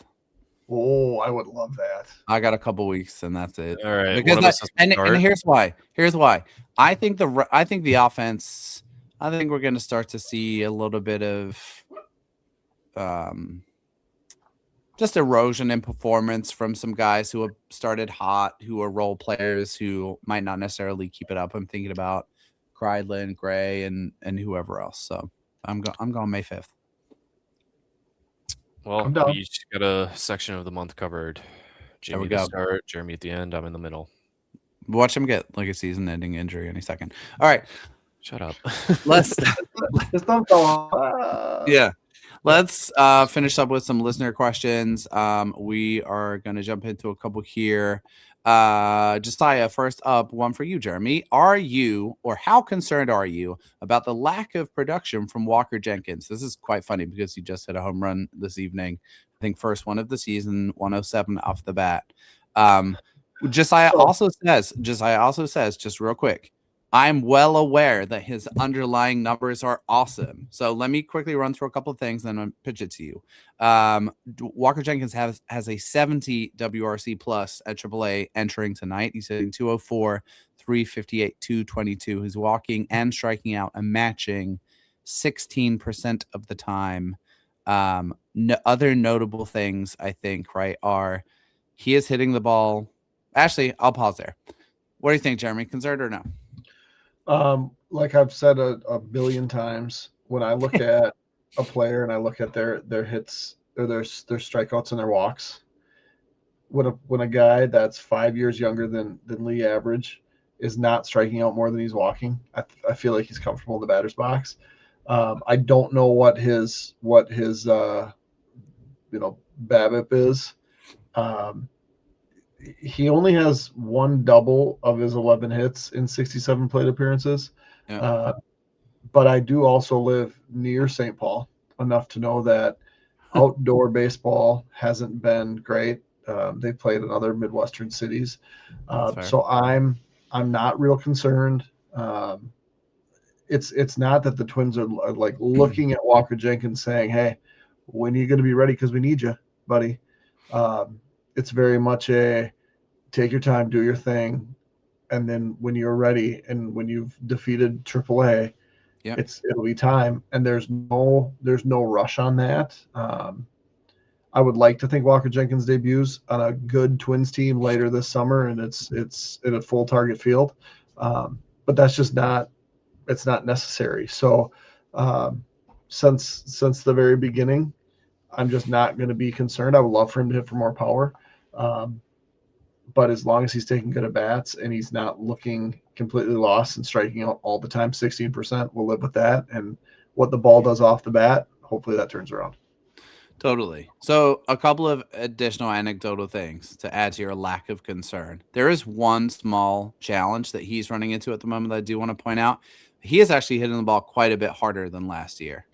Oh, I would love that. I got a couple weeks, and that's it. All right. Because and here's why. Here's why. I think the offense. I think we're going to start to see a little bit of, just erosion in performance from some guys who have started hot, who are role players who might not necessarily keep it up. I'm thinking about Kreidlin, Gray, and whoever else. So I'm going May 5th. Well, we each got a section of the month covered. Jamie to start, Jeremy at the end. I'm in the middle. Watch him get like a season-ending injury any second. All right, shut up. Let's just don't go on. Yeah. Let's finish up with some listener questions. We are going to jump into a couple here. Josiah, first up, one for you, Jeremy. Are you, or how concerned are you about the lack of production from Walker Jenkins? This is quite funny because he just hit a home run this evening. I think first one of the season, 107 off the bat. Josiah also says, just real quick, I'm well aware that his underlying numbers are awesome. So let me quickly run through a couple of things, and then I'll pitch it to you. Walker Jenkins has a 70 WRC plus at AAA entering tonight. He's hitting 204, 358, 222. He's walking and striking out a matching 16% of the time. Other notable things, I think, right, are he is hitting the ball. Actually, I'll pause there. What do you think, Jeremy? Concerned or no? Like I've said a billion times, when I look at a player and I look at their hits or their strikeouts and their walks, when a guy that's 5 years younger than league average is not striking out more than he's walking, I feel like he's comfortable in the batter's box. I don't know what his BABIP is. He only has one double of his 11 hits in 67 plate appearances. Yeah. But I do also live near St. Paul enough to know that outdoor baseball hasn't been great. They've played in other Midwestern cities. So I'm not real concerned. It's not that the Twins are like looking at Walker Jenkins saying, hey, when are you going to be ready? Because we need you, buddy. It's very much a take your time, do your thing, and then when you're ready and when you've defeated AAA, it'll be time. And there's no rush on that. I would like to think Walker Jenkins debuts on a good Twins team later this summer, and it's in a full target field. But that's just not necessary. So since the very beginning, I'm just not going to be concerned. I would love for him to hit for more power. But as long as he's taking good at bats and he's not looking completely lost and striking out all the time, 16%, we'll live with that. And what the ball does off the bat, hopefully that turns around. Totally. So a couple of additional anecdotal things to add to your lack of concern. There is one small challenge that he's running into at the moment that I do want to point out. He is actually hitting the ball quite a bit harder than last year.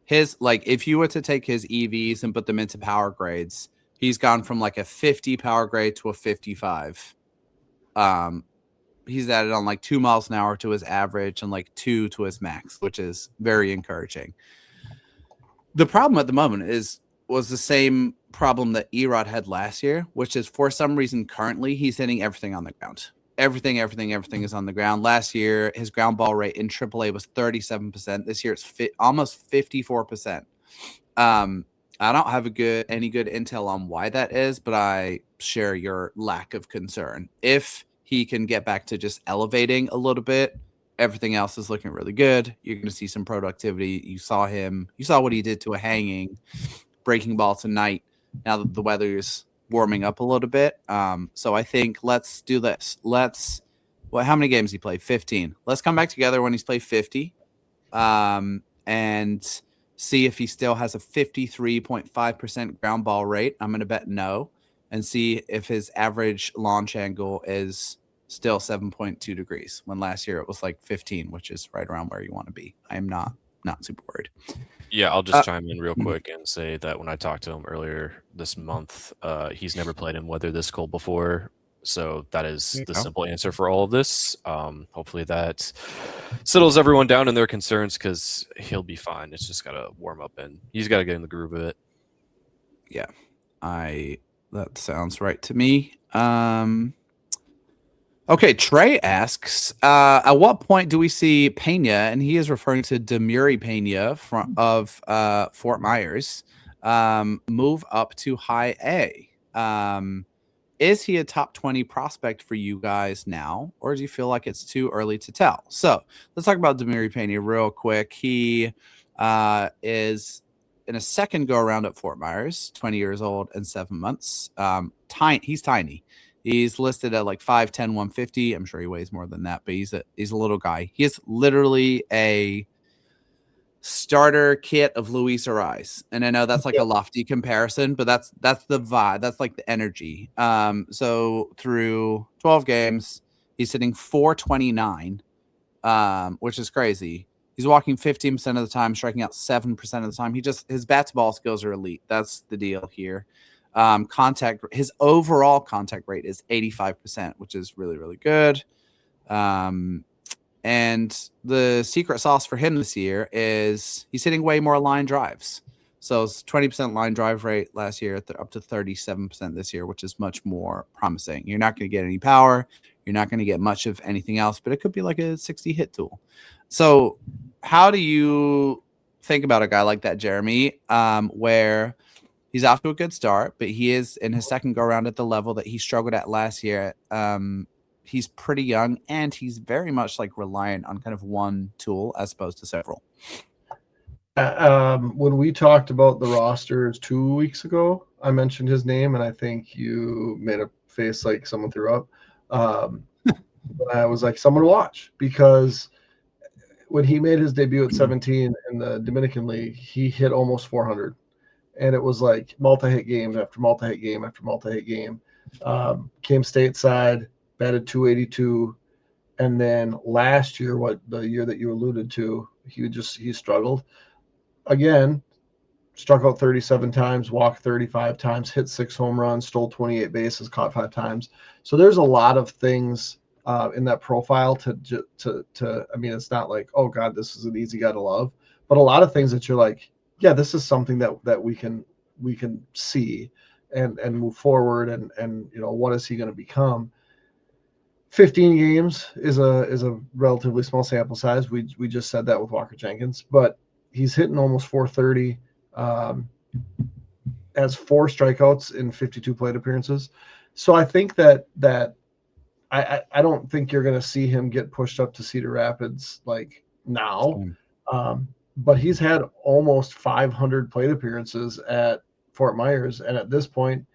If you were to take his EVs and put them into power grades, he's gone from like a 50 power grade to a 55. he's added on like 2 miles an hour to his average and like 2 to his max, which is very encouraging. The problem at the moment was the same problem that Erod had last year, which is for some reason currently he's hitting everything on the ground. Everything is on the ground. Last year, his ground ball rate in AAA was 37%. This year, it's almost 54%. I don't have any good intel on why that is, but I share your lack of concern. If he can get back to just elevating a little bit, everything else is looking really good. You're going to see some productivity. You saw what he did to a hanging breaking ball tonight. Now that the weather is warming up a little bit. So I think let's do this. How many games he played? 15. Let's come back together when he's played 50. And see if he still has a 53.5% ground ball rate. I'm going to bet no. And see if his average launch angle is still 7.2 degrees, when last year it was like 15, which is right around where you want to be. I am not super worried. Yeah, I'll just chime in real quick and say that when I talked to him earlier this month, he's never played in weather this cold before. So that is the simple answer for all of this. Hopefully that settles everyone down in their concerns, because he'll be fine. It's just got to warm up and he's got to get in the groove of it. Yeah, that sounds right to me. Okay, Trey asks, at what point do we see Pena, and he is referring to Demuri Pena of Fort Myers, move up to high A? Is he a top 20 prospect for you guys now, or do you feel like it's too early to tell? So let's talk about Demuri Pena real quick. He is in a second go around at Fort Myers, 20 years old and 7 months. He's tiny. He's listed at like 5'10", 150. I'm sure he weighs more than that, but he's a little guy. He is literally a starter kit of Luis Ariz. And I know that's like a lofty comparison, but that's the vibe. That's like the energy. So through 12 games, he's hitting 429, which is crazy. He's walking 15% of the time, striking out 7% of the time. His bat to ball skills are elite. That's the deal here. His overall contact rate is 85%, which is really, really good. And the secret sauce for him this year is he's hitting way more line drives. So it's 20% line drive rate last year, up to 37% this year, which is much more promising. You're not going to get any power. You're not going to get much of anything else, but it could be like a 60 hit tool. So how do you think about a guy like that, Jeremy, where he's off to a good start, but he is in his second go around at the level that he struggled at last year? He's pretty young, and he's very much like reliant on kind of one tool as opposed to several. When we talked about the rosters 2 weeks ago, I mentioned his name, and I think you made a face like someone threw up. But I was like, someone to watch, because when he made his debut at 17 in the Dominican League, he hit almost 400. And it was like multi-hit game after multi-hit game after multi-hit game. Came stateside, batted 282. And then last year, the year that you alluded to, he struggled. Again, struck out 37 times, walked 35 times, hit 6 home runs, stole 28 bases, caught 5 times. So there's a lot of things in that profile to I mean, it's not like, oh God, this is an easy guy to love, but a lot of things that you're like, yeah, this is something that we can see and move forward, and you know, what is he going to become? 15 games is a relatively small sample size. We just said that with Walker Jenkins, but he's hitting almost 430. Has 4 strikeouts in 52 plate appearances. So I think that I don't think you're going to see him get pushed up to Cedar Rapids like now. But he's had almost 500 plate appearances at Fort Myers, and at this point,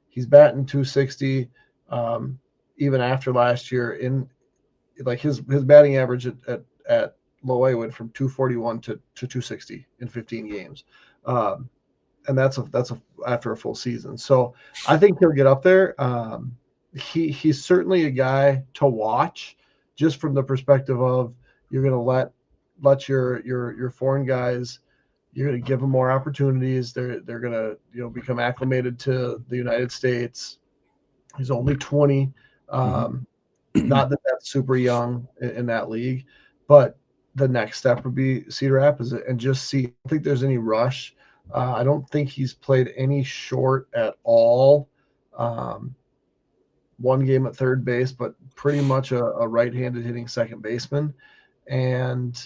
he's batting 260. Even after last year, in like his batting average at low A went from 241 to 260 in 15 games, and that's after a full season. So I think he'll get up there. He's certainly a guy to watch, just from the perspective of you're going to let your foreign guys, you're going to give them more opportunities. They're going to become acclimated to the United States. He's only 20. Not that that's super young in that league, but the next step would be Cedar Rapids and just see. I don't think there's any rush. I don't think he's played any short at all. One game at third base, but pretty much a right-handed hitting second baseman. And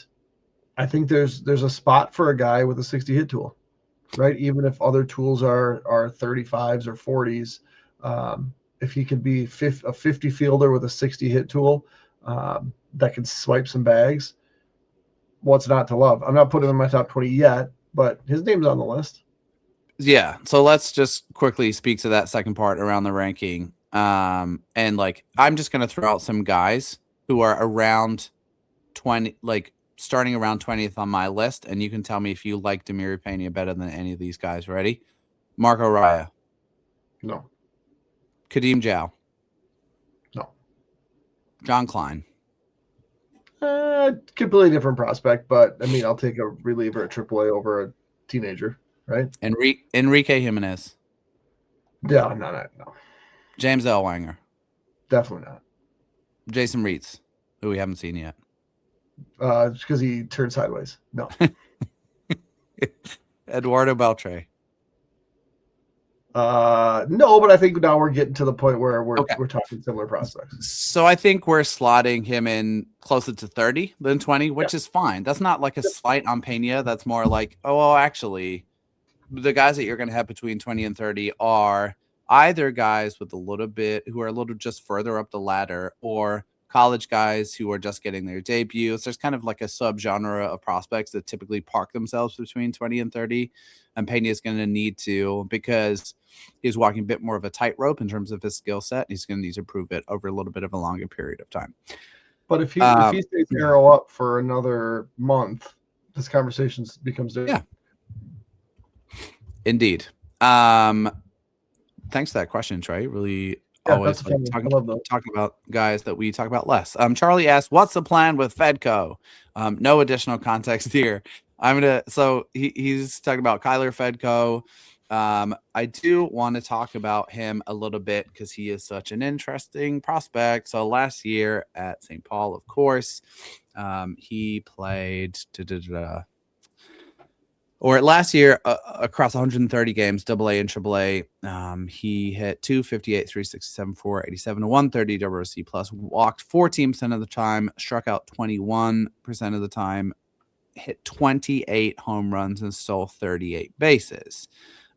I think there's a spot for a guy with a 60 hit tool, right? Even if other tools are 35s or 40s, if he could be a 50 fielder with a 60 hit tool that can swipe some bags, what's not to love? I'm not putting him in my top 20 yet, but his name's on the list. Yeah. So let's just quickly speak to that second part around the ranking. And like, I'm just going to throw out some guys who are around 20, like starting around 20th on my list. And you can tell me if you like Demiri Pena better than any of these guys. Ready? Marco Raya. No. Kadeem Jow. No. John Klein. Completely different prospect, but I mean, I'll take a reliever at AAA over a teenager, right? Enrique Jimenez. Yeah, no. James Ellwanger. Definitely not. Jason Reitz, who we haven't seen yet. Because he turned sideways. No. Eduardo Beltre. No, but I think now we're getting to the point where we're talking similar prospects. So I think we're slotting him in closer to 30 than 20, which is fine. That's not like a slight on Pena. That's more like, actually, the guys that you're going to have between 20 and 30 are either guys with who are a little just further up the ladder, or college guys who are just getting their debuts. There's kind of like a subgenre of prospects that typically park themselves between 20 and 30. And Pena is going to need to, because he's walking a bit more of a tightrope in terms of his skill set. He's going to need to prove it over a little bit of a longer period of time. But if he stays arrow up for another month, this conversation becomes different. Yeah. Indeed. Thanks for that question, Trey. Really always like talking about guys that we talk about less. Charlie asked, what's the plan with Fedco? No additional context here. He's talking about Kyler Fedco. I do want to talk about him a little bit because he is such an interesting prospect. So last year at St. Paul, of course, he played last year across 130 games, AA and AAA. He hit 258, 367, 487, 130 WRC plus, walked 14% of the time, struck out 21% of the time, hit 28 home runs, and stole 38 bases.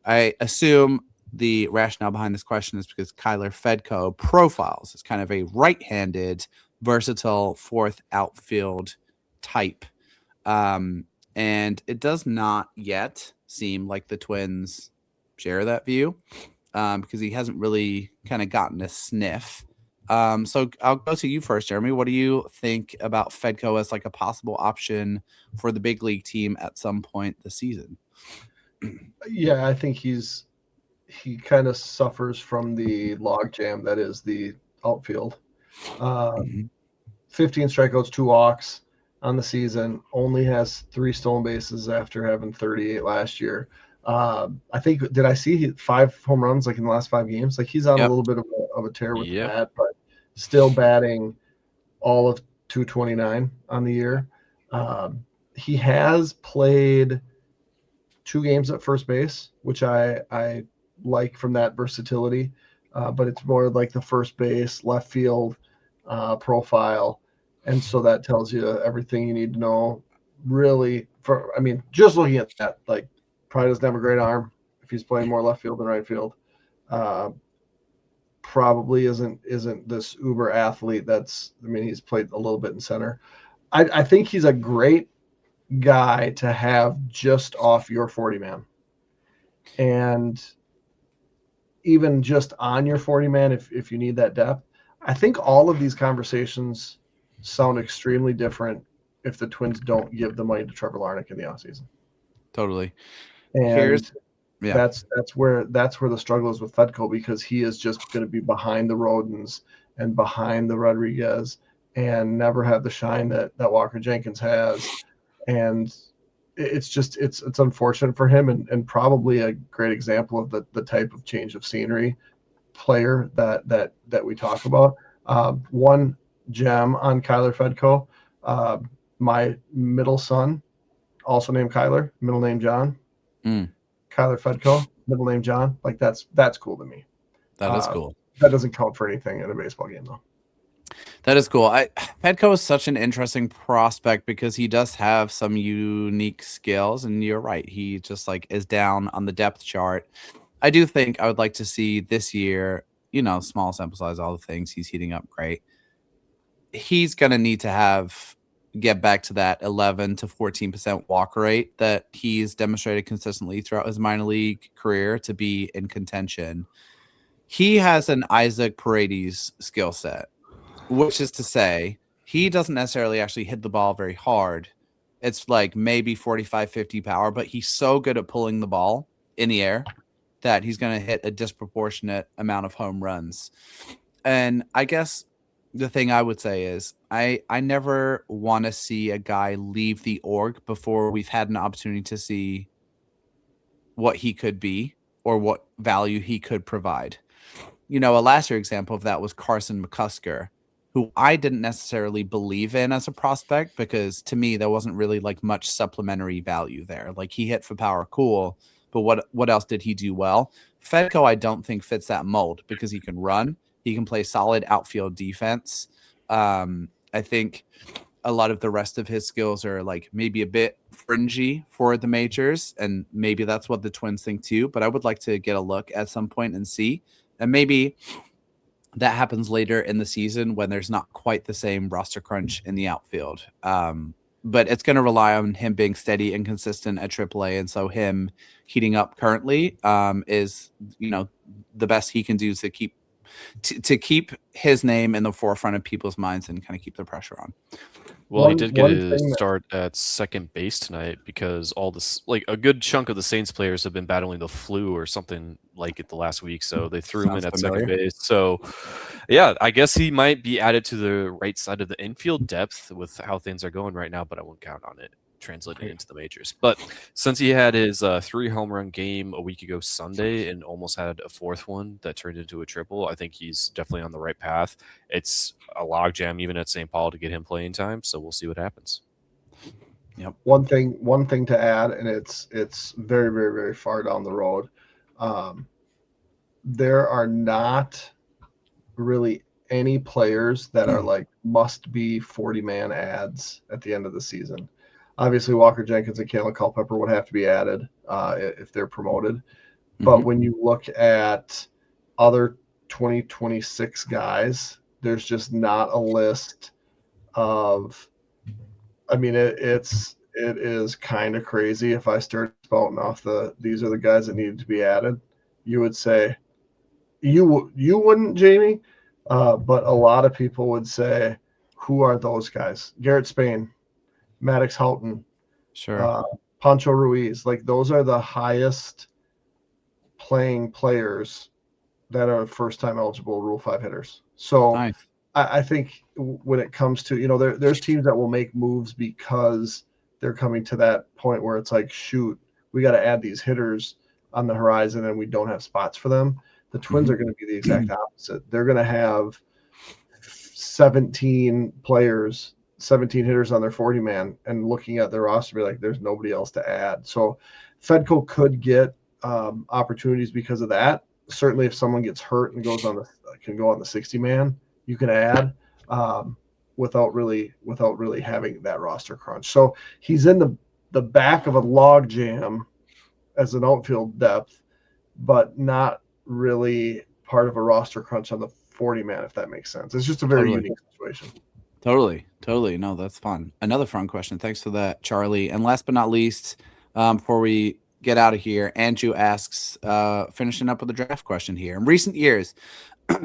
I assume the rationale behind this question is because Kyler Fedco profiles as kind of a right-handed, versatile fourth outfield type. And it does not yet seem like the Twins share that view because he hasn't really kind of gotten a sniff. So I'll go to you first, Jeremy. What do you think about Fedco as like a possible option for the big league team at some point this season? Yeah, I think he kind of suffers from the logjam that is the outfield. 15 strikeouts, 2 walks on the season, only has 3 stolen bases after having 38 last year. I think, did I see 5 home runs like in the last 5 games? Like he's on a little bit of a tear with that, but still batting all of 229 on the year. He has played 2 games at first base, which I like from that versatility, but it's more like the first base, left field profile. And so that tells you everything you need to know, really. Just looking at that, like, probably doesn't have a great arm if he's playing more left field than right field. Probably isn't this uber athlete. He's played a little bit in center. I think he's a great guy to have just off your 40 man, and even just on your 40 man if you need that depth. I think all of these conversations sound extremely different if the Twins don't give the money to Trevor Larnach in the offseason. Totally. And that's where the struggle is with Fedco, because he is just going to be behind the Rodens and behind the Rodriguez and never have the shine that Walker Jenkins has. And it's unfortunate for him, and probably a great example of the type of change of scenery player that we talk about. One gem on Kyler Fedko. My middle son, also named Kyler, middle name John. Mm. Kyler Fedko, middle name John. Like that's cool to me. That is cool. That doesn't count for anything in a baseball game, though. That is cool. Petco is such an interesting prospect because he does have some unique skills, and you're right. He just like is down on the depth chart. I do think I would like to see this year, small sample size, all the things he's heating up great. He's going to need to get back to that 11 to 14% walk rate that he's demonstrated consistently throughout his minor league career to be in contention. He has an Isaac Paredes skill set, which is to say he doesn't necessarily actually hit the ball very hard. It's like maybe 45, 50 power, but he's so good at pulling the ball in the air that he's going to hit a disproportionate amount of home runs. And I guess the thing I would say is I never want to see a guy leave the org before we've had an opportunity to see what he could be or what value he could provide. A last year example of that was Carson McCusker, who I didn't necessarily believe in as a prospect because to me there wasn't really like much supplementary value there. Like he hit for power, cool, but what else did he do well? Fedko I don't think fits that mold because he can run, he can play solid outfield defense. I think a lot of the rest of his skills are like maybe a bit fringy for the majors, and maybe that's what the Twins think too. But I would like to get a look at some point and see, and maybe that happens later in the season when there's not quite the same roster crunch in the outfield. But it's going to rely on him being steady and consistent at AAA, and so him heating up currently is the best he can do to keep his name in the forefront of people's minds and kind of keep the pressure on. Well, he did get his start at second base tonight because a good chunk of the Saints players have been battling the flu or something like it the last week, so they threw him in at second base. So, yeah, I guess he might be added to the right side of the infield depth with how things are going right now, but I won't count on it translating into the majors. But since he had his 3 home run game a week ago Sunday and almost had a 4th one that turned into a triple, I think he's definitely on the right path. It's a logjam even at St. Paul to get him playing time, so we'll see what happens. Yep. One thing to add, and it's very, very, very far down the road. There are not really any players that are like must be 40-man ads at the end of the season. Obviously, Walker Jenkins and Kalen Culpepper would have to be added if they're promoted. Mm-hmm. But when you look at other 2026 guys, there's just not a list of. I mean, it is kind of crazy. If I start spouting off these are the guys that needed to be added, you would say you wouldn't, Jamie, but a lot of people would say, who are those guys? Garrett Spain, Maddox Houghton, sure, Pancho Ruiz. Like those are the highest playing players that are first-time eligible Rule 5 hitters. So nice. I think when it comes to, there's teams that will make moves because they're coming to that point where it's like, shoot, we got to add these hitters on the horizon and we don't have spots for them. The Twins are going to be the exact opposite. They're going to have 17 hitters on their 40-man, and looking at their roster, be like, there's nobody else to add. So Fedko could get opportunities because of that. Certainly, if someone gets hurt and can go on the 60-man, you can add without really having that roster crunch. So he's in the back of a log jam as an outfield depth, but not really part of a roster crunch on the 40-man, if that makes sense. It's just a very unique situation. Totally. No, that's fun. Another fun question. Thanks for that, Charlie. And last but not least, before we get out of here, Andrew asks, finishing up with a draft question here. In recent years,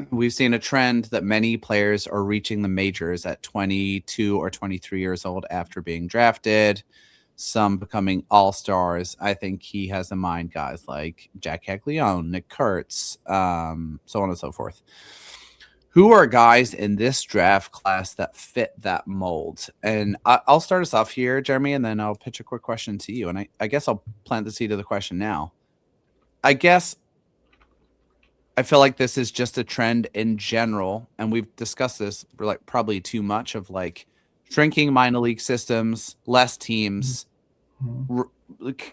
we've seen a trend that many players are reaching the majors at 22 or 23 years old after being drafted, some becoming all-stars. I think he has in mind guys like Jack Caglione, Nick Kurtz, so on and so forth. Who are guys in this draft class that fit that mold? And I'll start us off here, Jeremy, and then I'll pitch a quick question to you. And I guess I'll plant the seed of the question now. I guess I feel like this is just a trend in general, and we've discussed this like probably too much of like shrinking minor league systems, less teams,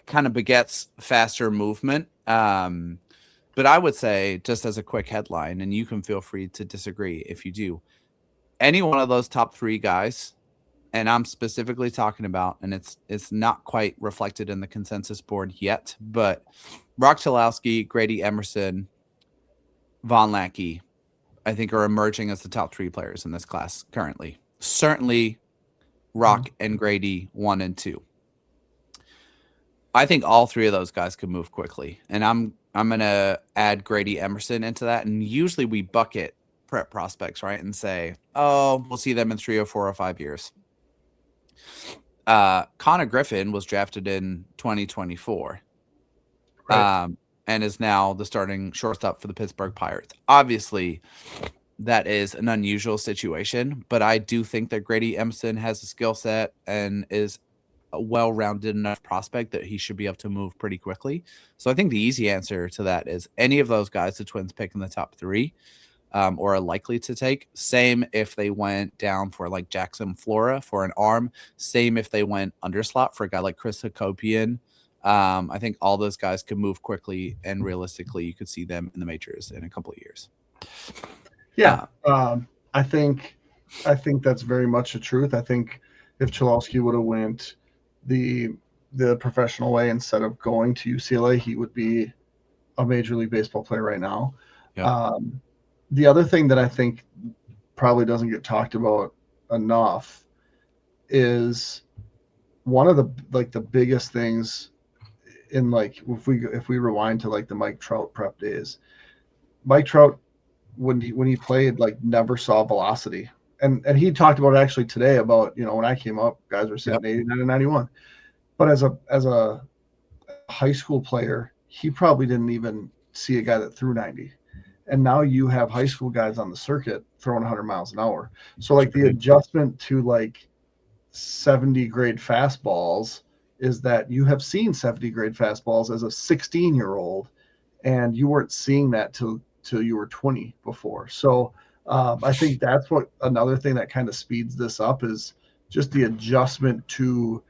kind of begets faster movement. But I would say, just as a quick headline, and you can feel free to disagree if you do, any one of those top 3 guys, and I'm specifically talking about, and it's not quite reflected in the consensus board yet, but Brock Chalowski, Grady Emerson, Von Lackey, I think are emerging as the top 3 players in this class currently. Certainly Rock and Grady 1 and 2. I think all 3 of those guys could move quickly, and I'm going to add Grady Emerson into that. And usually we bucket prep prospects, right, and say, oh, we'll see them in 3 or 4 or 5 years. Connor Griffin was drafted in 2024, right. And is now the starting shortstop for the Pittsburgh Pirates. Obviously, that is an unusual situation, but I do think that Grady Emerson has a skill set and is a well-rounded enough prospect that he should be able to move pretty quickly. So I think the easy answer to that is any of those guys the Twins pick in the top 3 or are likely to take. Same if they went down for like Jackson Flora for an arm. Same if they went underslot for a guy like Chris Hakopian. I think all those guys could move quickly, and realistically, you could see them in the majors in a couple of years. Yeah, I think that's very much the truth. I think if Chalowski would have went the professional way instead of going to UCLA, he would be a Major League Baseball player right now. Yeah. The other thing that I think probably doesn't get talked about enough is one of the biggest things in, like, if we rewind to like the Mike Trout prep days. Mike Trout, when he played, like, never saw velocity, and he talked about it actually today about, when I came up, guys were sitting 89 and 91, but as a high school player, he probably didn't even see a guy that threw 90. And now you have high school guys on the circuit throwing 100 miles an hour. So like the adjustment to like 70 grade fastballs is that you have seen 70 grade fastballs as a 16-year-old, and you weren't seeing that till you were 20 before. So I think that's what another thing that kind of speeds this up is just the adjustment to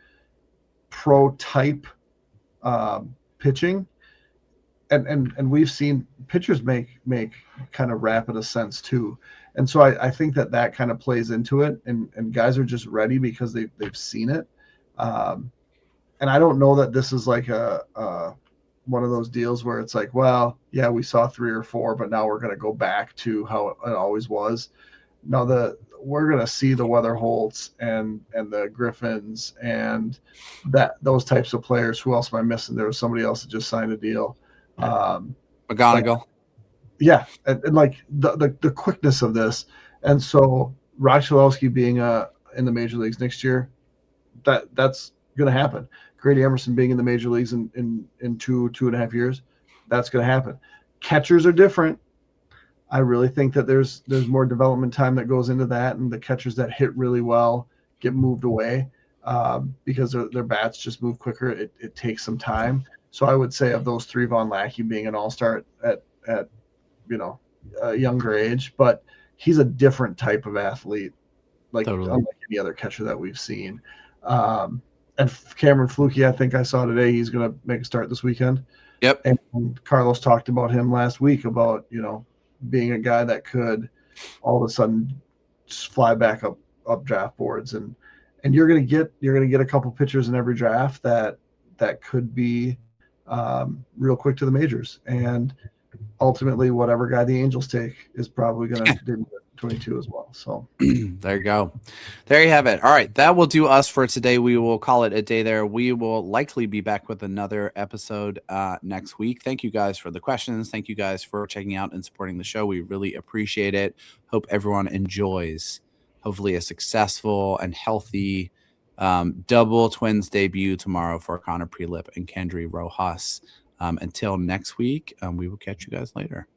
pro type pitching. And we've seen pitchers make kind of rapid ascents too. And so I think that kind of plays into it, and guys are just ready because they've seen it. And I don't know that this is like a one of those deals where it's like, well, yeah, we saw 3 or 4, but now we're going to go back to how it always was. No, we're going to see the Weather Holtz and the Griffins and those types of players. Who else am I missing? There was somebody else that just signed a deal. McGonigal. Yeah, and like the quickness of this, and so Rock Chalowski being in the major leagues next year, that's going to happen. Grady Emerson being in the major leagues in 2.5 years, that's going to happen. Catchers are different. I really think that there's more development time that goes into that, and the catchers that hit really well get moved away because their bats just move quicker. It takes some time. So I would say of those 3, Von Lackey being an all-star at a younger age, but he's a different type of athlete, like totally. Unlike any other catcher that we've seen. And Cameron Flukie, I think I saw today, he's going to make a start this weekend. Yep. And Carlos talked about him last week about, being a guy that could all of a sudden just fly back up draft boards. And you're going to get a couple pitchers in every draft that could be real quick to the majors. And ultimately, whatever guy the Angels take is probably going to do 22 as well. So there you go. There you have it. All right. That will do us for today. We will call it a day there. We will likely be back with another episode next week. Thank you guys for the questions. Thank you guys for checking out and supporting the show. We really appreciate it. Hope everyone enjoys, hopefully, a successful and healthy double Twins debut tomorrow for Connor Prielipp and Kendry Rojas. Until next week, we will catch you guys later.